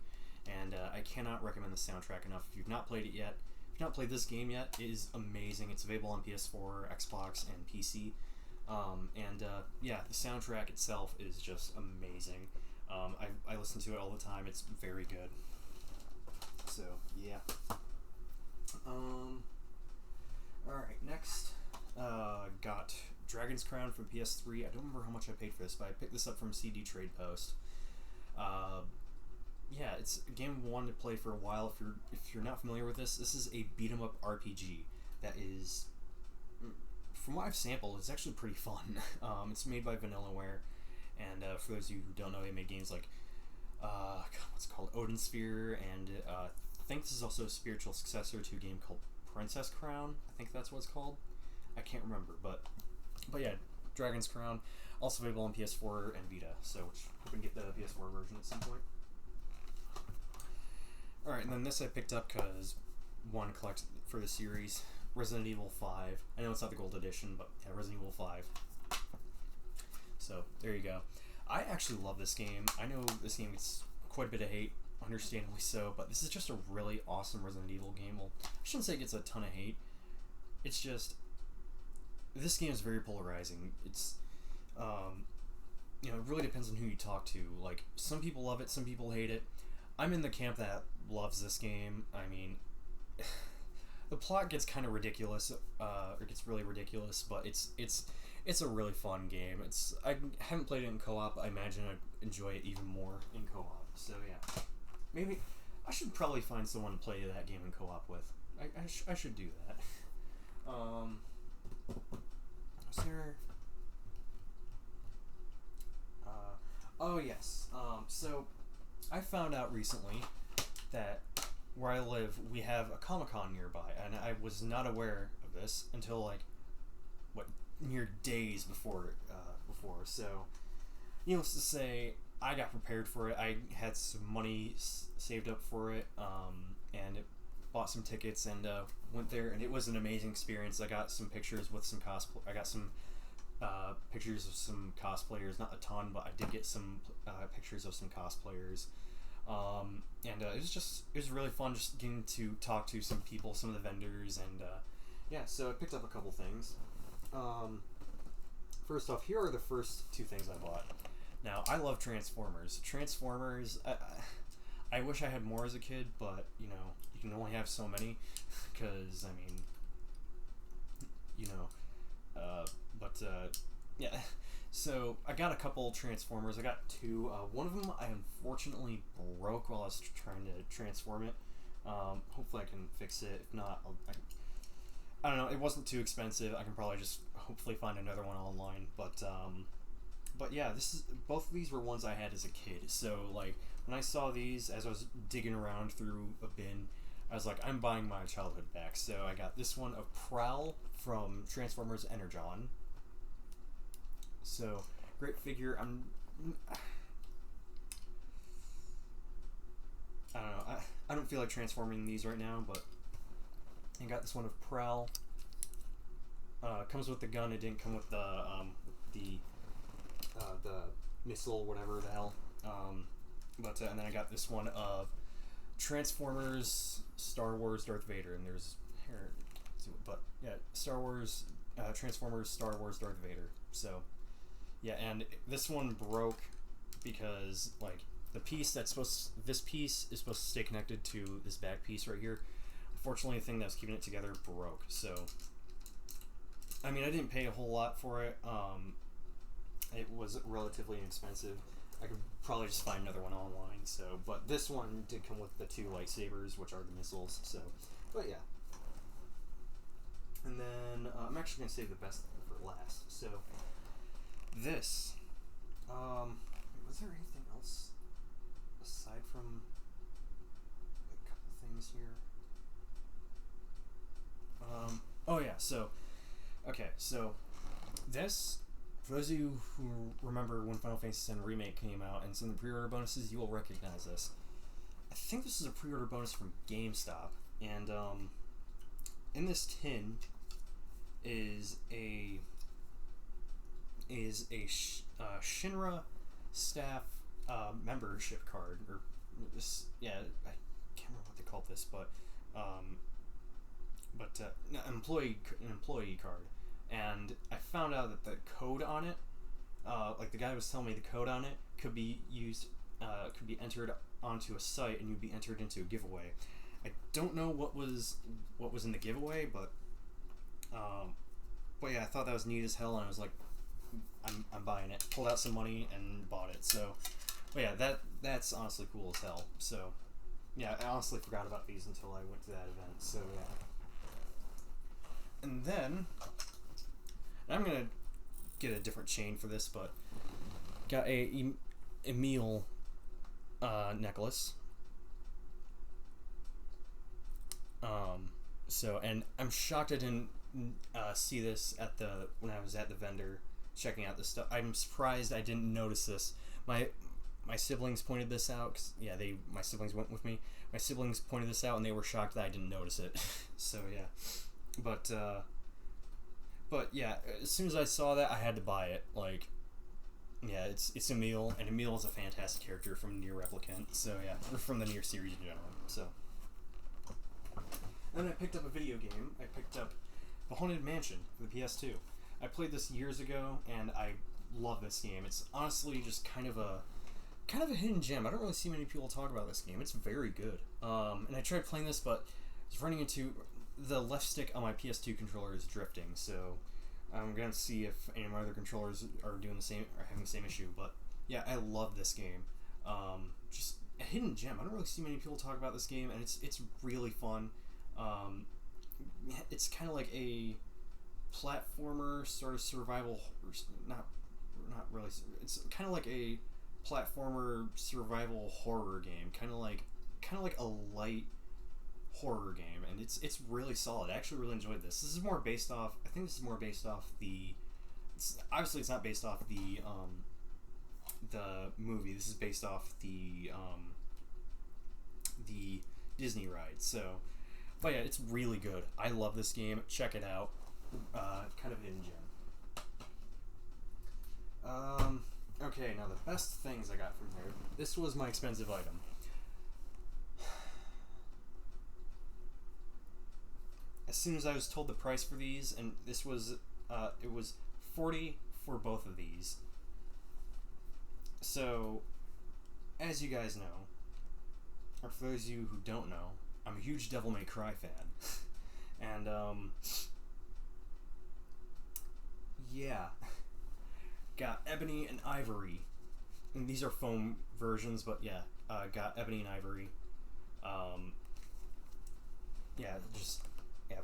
and I cannot recommend the soundtrack enough. If you've not played it yet, if you've not played this game yet, it is amazing. It's available on PS4, Xbox, and PC. Yeah, the soundtrack itself is just amazing. I listen to it all the time. It's very good. So, yeah. Alright, next, got Dragon's Crown from PS3. I don't remember how much I paid for this, but I picked this up from CD Trade Post. Yeah, it's a game I wanted to play for a while. If you're not familiar with this is a beat-em-up RPG that is, from what I've sampled, it's actually pretty fun. It's made by Vanillaware, and for those of you who don't know, they made games like what's it called, Odin Sphere, and I think this is also a spiritual successor to a game called Princess Crown. I think that's what it's called. I can't remember, but yeah, Dragon's Crown, also available on PS4 and Vita, so hoping to get the PS4 version at some point. Alright, and then this I picked up because I wanted to collect for the series, Resident Evil 5. I know it's not the gold edition, but yeah, Resident Evil 5. So, there you go. I actually love this game. I know this game gets quite a bit of hate, understandably so, but this is just a really awesome Resident Evil game. Well, I shouldn't say it gets a ton of hate. It's just, this game is very polarizing. It's, it really depends on who you talk to. Like, some people love it, some people hate it. I'm in the camp that loves this game. I mean, the plot gets kind of ridiculous, or gets really ridiculous, but it's a really fun game. I haven't played it in co-op. I imagine I'd enjoy it even more in co-op. So yeah, maybe I should probably find someone to play that game in co-op with. I should do that. Was there? Oh yes. So I found out recently that where I live, we have a Comic-Con nearby, and I was not aware of this until like mere days before. So, needless to say, I got prepared for it. I had some money saved up for it, and bought some tickets and went there, and it was an amazing experience. I got some pictures with some I got some pictures of some cosplayers, not a ton, but I did get some pictures of some cosplayers. And it was really fun just getting to talk to some people, some of the vendors, and yeah, so I picked up a couple things. First off, here are the first 2 things I bought. Now, I love Transformers. I wish I had more as a kid, but, you can only have so many, because, I mean, yeah. So, I got a couple Transformers. I got 2. One of them I unfortunately broke while I was trying to transform it. Hopefully I can fix it. If not, I don't know, it wasn't too expensive. I can probably just hopefully find another one online. But yeah, both of these were ones I had as a kid. So, like, when I saw these, as I was digging around through a bin, I was like, I'm buying my childhood back. So I got this one of Prowl from Transformers Energon. So, great figure. I don't know. I don't feel like transforming these right now, but I got this one of Prowl. Comes with the gun. It didn't come with the missile, whatever the hell. And then I got this one of Transformers, Star Wars, Darth Vader, and there's here, but yeah, Star Wars, Transformers, Star Wars, Darth Vader. So yeah, and this one broke because like this piece is supposed to stay connected to this back piece right here. Unfortunately, the thing that was keeping it together broke. So I mean, I didn't pay a whole lot for it. It was relatively inexpensive. I could probably just find another one online. So, but this one did come with the 2 lightsabers, which are the missiles. So, but yeah. And then I'm actually gonna save the best for last. So this, was there anything else aside from a couple things here? Oh yeah. So okay. So this, for those of you who remember when Final Fantasy X Remake came out and some of the pre-order bonuses, you will recognize this. I think this is a pre-order bonus from GameStop, and in this tin is a Shinra staff membership card, or this, yeah, I can't remember what they called this, but an employee card, and I found out that the code on it, like the guy was telling me, the code on it could be used, could be entered onto a site, and you'd be entered into a giveaway. I don't know what was in the giveaway, but yeah, I thought that was neat as hell, and I was like, I'm buying it. Pulled out some money and bought it. So, but yeah, that's honestly cool as hell. So, yeah, I honestly forgot about these until I went to that event. So yeah, and then I'm gonna get a different chain for this, but got a Emil necklace. So, and I'm shocked I didn't see this when I was at the vendor checking out this stuff. I'm surprised I didn't notice this. My siblings pointed this out, 'cause, yeah, my siblings went with me. My siblings pointed this out, and they were shocked that I didn't notice it. So yeah, but yeah, as soon as I saw that, I had to buy it. Like, yeah, it's Emil, and Emil is a fantastic character from Nier Replicant. So yeah, or from the Nier series in general. So. And then I picked up a video game. I picked up The Haunted Mansion for the PS2. I played this years ago, and I love this game. It's honestly just kind of a hidden gem. I don't really see many people talk about this game. It's very good. And I tried playing this, but I was running into the left stick on my PS2 controller is drifting. So I'm gonna see if any of my other controllers are doing the same, or having the same issue. But yeah, I love this game. Just a hidden gem. I don't really see many people talk about this game, and it's really fun. It's kind of like a platformer sort of survival, not really. It's kind of like a platformer survival horror game, kind of like a light horror game, and it's really solid. I actually really enjoyed this. This is more based off. I think this is more based off the. Obviously, it's not based off the movie. This is based off the Disney ride. So. But yeah, it's really good. I love this game. Check it out. Kind of hidden gem. Okay, now the best things I got from here. This was my expensive item. As soon as I was told the price for these, and this was, it was $40 for both of these. So, as you guys know, or for those of you who don't know, I'm a huge Devil May Cry fan, and yeah, got Ebony and Ivory, and these are foam versions, but yeah, got Ebony and Ivory.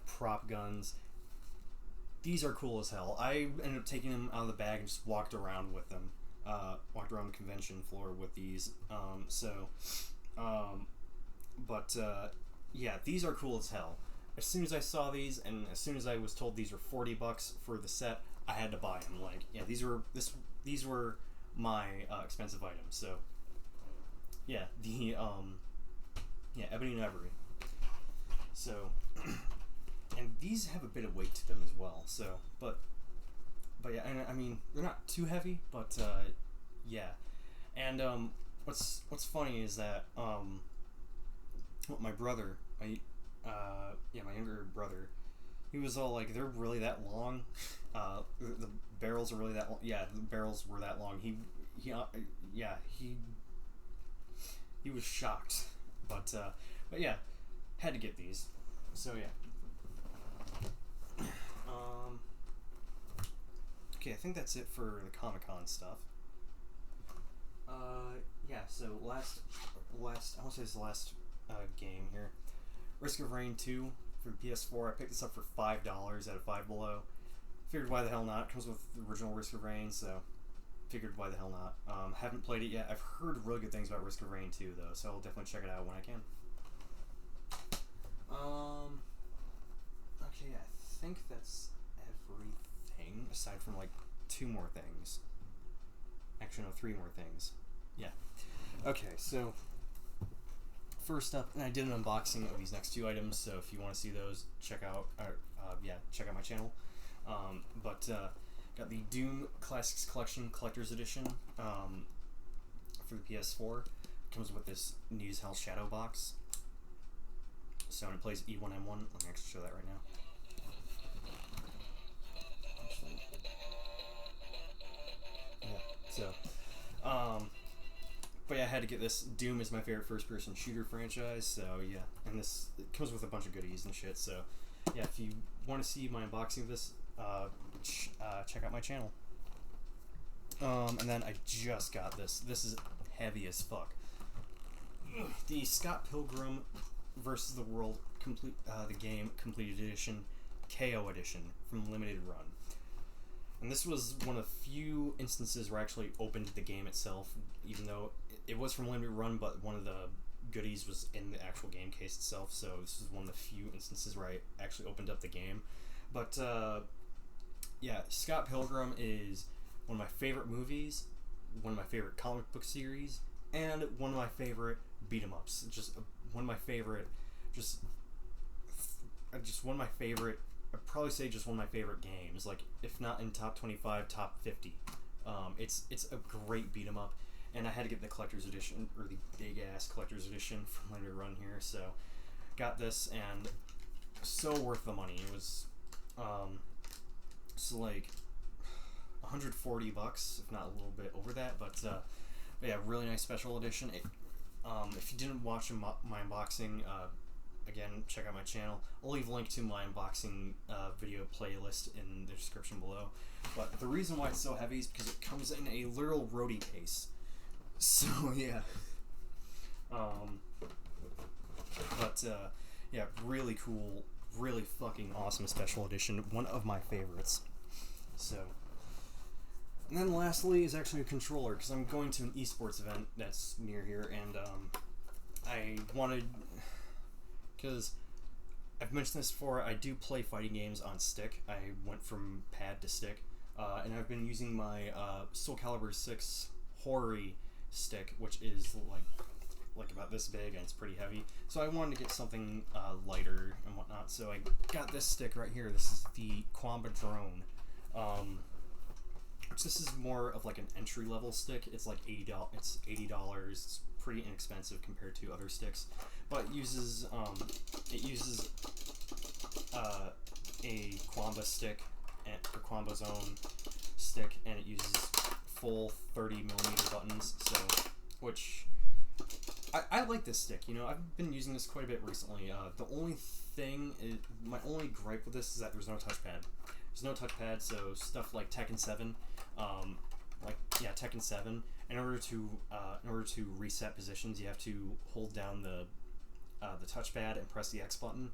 Prop guns. These are cool as hell. I ended up taking them out of the bag and just walked around with them. Walked around the convention floor with these. Yeah, these are cool as hell. As soon as I saw these, and as soon as I was told these were $40 for the set, I had to buy them. Like, yeah, these were my expensive items. So, yeah, Ebony and Ivory. So, and these have a bit of weight to them as well. So, but yeah, and I mean, they're not too heavy, but yeah. And what's funny is that my brother, my younger brother, he was all like, they're really that long. The barrels are really that long. Yeah, the barrels were that long. He was shocked, but yeah, had to get these. So yeah. Okay, I think that's it for the Comic-Con stuff. Yeah. So last, I want to say it's the last game here. Risk of Rain 2 for PS4. I picked this up for $5 at a Five Below. Figured why the hell not. Comes with the original Risk of Rain, so figured why the hell not. Haven't played it yet. I've heard really good things about Risk of Rain too, though, so I'll definitely check it out when I can. Okay, I think that's everything aside from like 2 more things. Actually, no, 3 more things. Yeah. Okay, so first up, and I did an unboxing of these next 2 items, so if you want to see those, check out my channel. Got the Doom Classics Collection Collector's Edition for the PS4. It comes with this News Hell Shadow box. So when it plays E1M1, let me actually show that right now. But yeah, I had to get this. Doom is my favorite first-person shooter franchise, so yeah. And this, it comes with a bunch of goodies and shit, so yeah, if you want to see my unboxing of this, check out my channel. And then I just got this. This is heavy as fuck. The Scott Pilgrim versus the World the game complete edition, KO edition from Limited Run. And this was one of the few instances where I actually opened the game itself, even though it was from Limited Run, but one of the goodies was in the actual game case itself, so this is one of the few instances where I actually opened up the game. But yeah, Scott Pilgrim is one of my favorite movies, one of my favorite comic book series, and one of my favorite beat-em-ups. Just one of my favorite, just one of my favorite, I'd probably say just one of my favorite games, like if not in top 25, top 50. It's a great beat 'em up, and I had to get the collector's edition, or the big ass collector's edition from Limited Run here, so got this, and so worth the money. It was so like $140, if not a little bit over that, but yeah, really nice special edition. If you didn't watch my unboxing, again, check out my channel. I'll leave a link to my unboxing video playlist in the description below. But the reason why it's so heavy is because it comes in a literal roadie case. So yeah. Yeah, really cool, really fucking awesome special edition. One of my favorites. So. And then lastly is actually a controller, because I'm going to an esports event that's near here, and I wanted, because I've mentioned this before, I do play fighting games on stick. I went from pad to stick, and I've been using my Soul Calibur 6 Hori stick, which is like about this big, and it's pretty heavy. So I wanted to get something lighter and whatnot, so I got this stick right here. This is the Quamba Drone. This is more of like an entry-level stick. It's like $80. It's $80. It's pretty inexpensive compared to other sticks, but it uses a Quamba stick, and a Quamba's own stick, and it uses full 30mm buttons. So, which I like this stick. You know, I've been using this quite a bit recently. The only thing is, my only gripe with this is that there's no touchpad. There's no touchpad, so stuff like Tekken 7, Tekken 7. In order to reset positions, you have to hold down the touchpad and press the X button.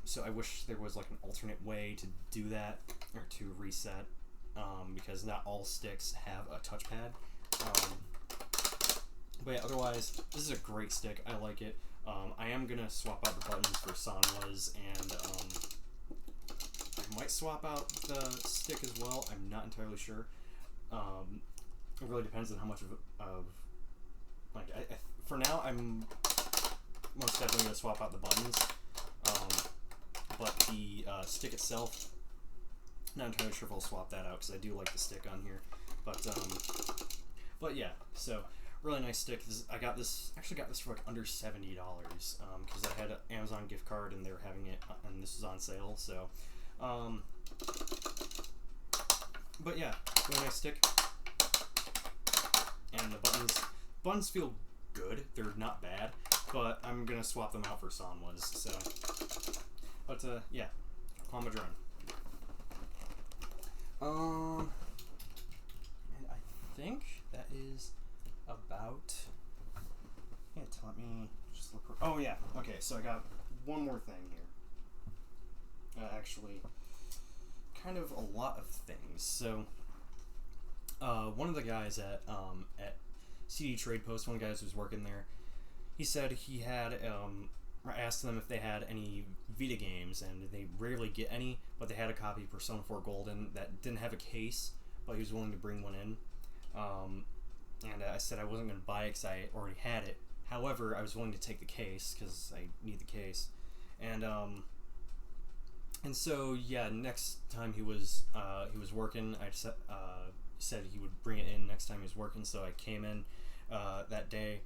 So I wish there was like an alternate way to do that, or to reset, because not all sticks have a touchpad. But yeah, otherwise, this is a great stick. I like it. I am gonna swap out the buttons for Sanwa's, and I might swap out the stick as well. I'm not entirely sure. It really depends on how much of for now, I'm most definitely going to swap out the buttons. But the stick itself, not entirely sure if I'll swap that out, because I do like the stick on here. But yeah, so really nice stick. I got this for like under $70, because I had an Amazon gift card and they were having it, and this was on sale. So, but yeah, really nice stick. And the buttons feel good. They're not bad, but I'm gonna swap them out for Sanwa's. So, but yeah, Quamba Drone. And I think that is about it. Let me just look. Oh yeah, okay. So I got one more thing here. Actually, kind of a lot of things. So, one of the guys at CD Trade Post, one of the guys who was working there, he said he had, I asked them if they had any Vita games, and they rarely get any, but they had a copy of Persona 4 Golden that didn't have a case, but he was willing to bring one in. And I said I wasn't going to buy it because I already had it. However, I was willing to take the case because I need the case. And so yeah, next time he was working, I said he would bring it in next time he was working. So I came in that day.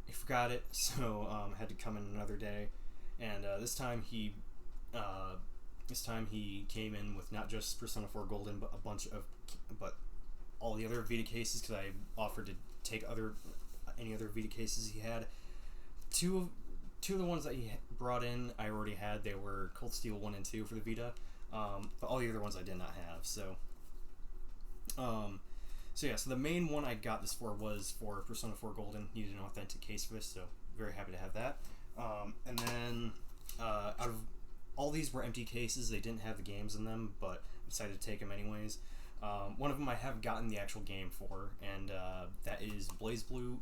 I forgot it, so I had to come in another day. And this time he came in with not just Persona 4 Golden, but but all the other Vita cases, because I offered to take any other Vita cases he had. Two of the ones that he brought in I already had. They were Cold Steel 1 and 2 for the Vita, but all the other ones I did not have. So yeah, so the main one I got this for was for Persona 4 Golden. Needed an authentic case for this, so very happy to have that. And then out of all these were empty cases. They didn't have the games in them, but I decided to take them anyways. One of them I have gotten the actual game for, and that is BlazBlue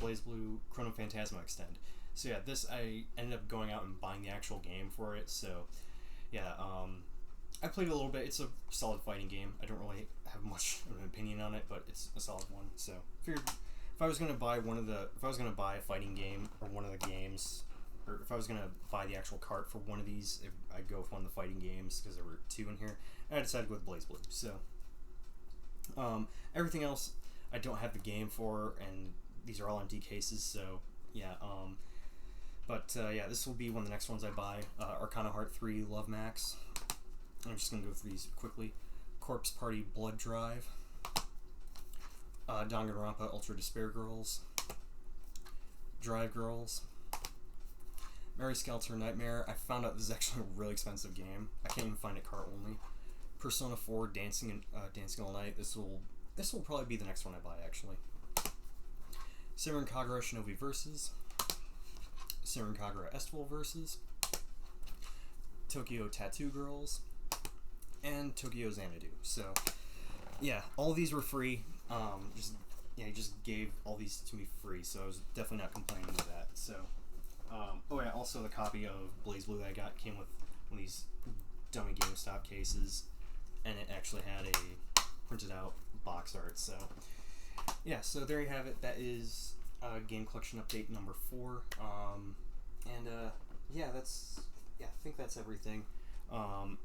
BlazBlue Chrono Phantasma Extend. So yeah, this I ended up going out and buying the actual game for it. So yeah, I played it a little bit. It's a solid fighting game. I don't really have much of an opinion on it, but it's a solid one. So figured if I was gonna buy a fighting game or one of the games, or if I was gonna buy the actual cart for one of these, I'd go with one of the fighting games because there were two in here. And I decided to go with BlazBlue. So everything else I don't have the game for, and these are all empty cases. So yeah, yeah, this will be one of the next ones I buy. Arcana Heart 3 Love Max. I'm just gonna go through these quickly. Corpse Party Blood Drive. Danganronpa Ultra Despair Girls. Drive Girls. Mary Skeletor Nightmare. I found out this is actually a really expensive game. I can't even find it cart only. Persona 4 Dancing All Night. This will probably be the next one I buy, actually. Siren Kagura Shinobi Versus. Siren Kagura Estival Versus. Tokyo Tattoo Girls. And Tokyo Xanadu. So yeah, all these were free. He just gave all these to me free, so I was definitely not complaining with that. So oh yeah, also the copy of BlazBlue that I got came with one of these dummy GameStop cases, and it actually had a printed out box art. So yeah, so there you have it. That is game collection update number 4. Yeah, I think that's everything.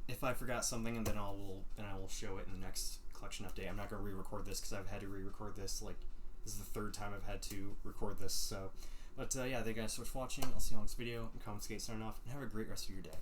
If I forgot something, and then I will show it in the next collection update. I'm not going to re-record this because I've had to re-record this. This is the third time I've had to record this. So, but yeah, thank you guys so much for watching. I'll see you on this video. I'm CoffinSkate signing off, and have a great rest of your day.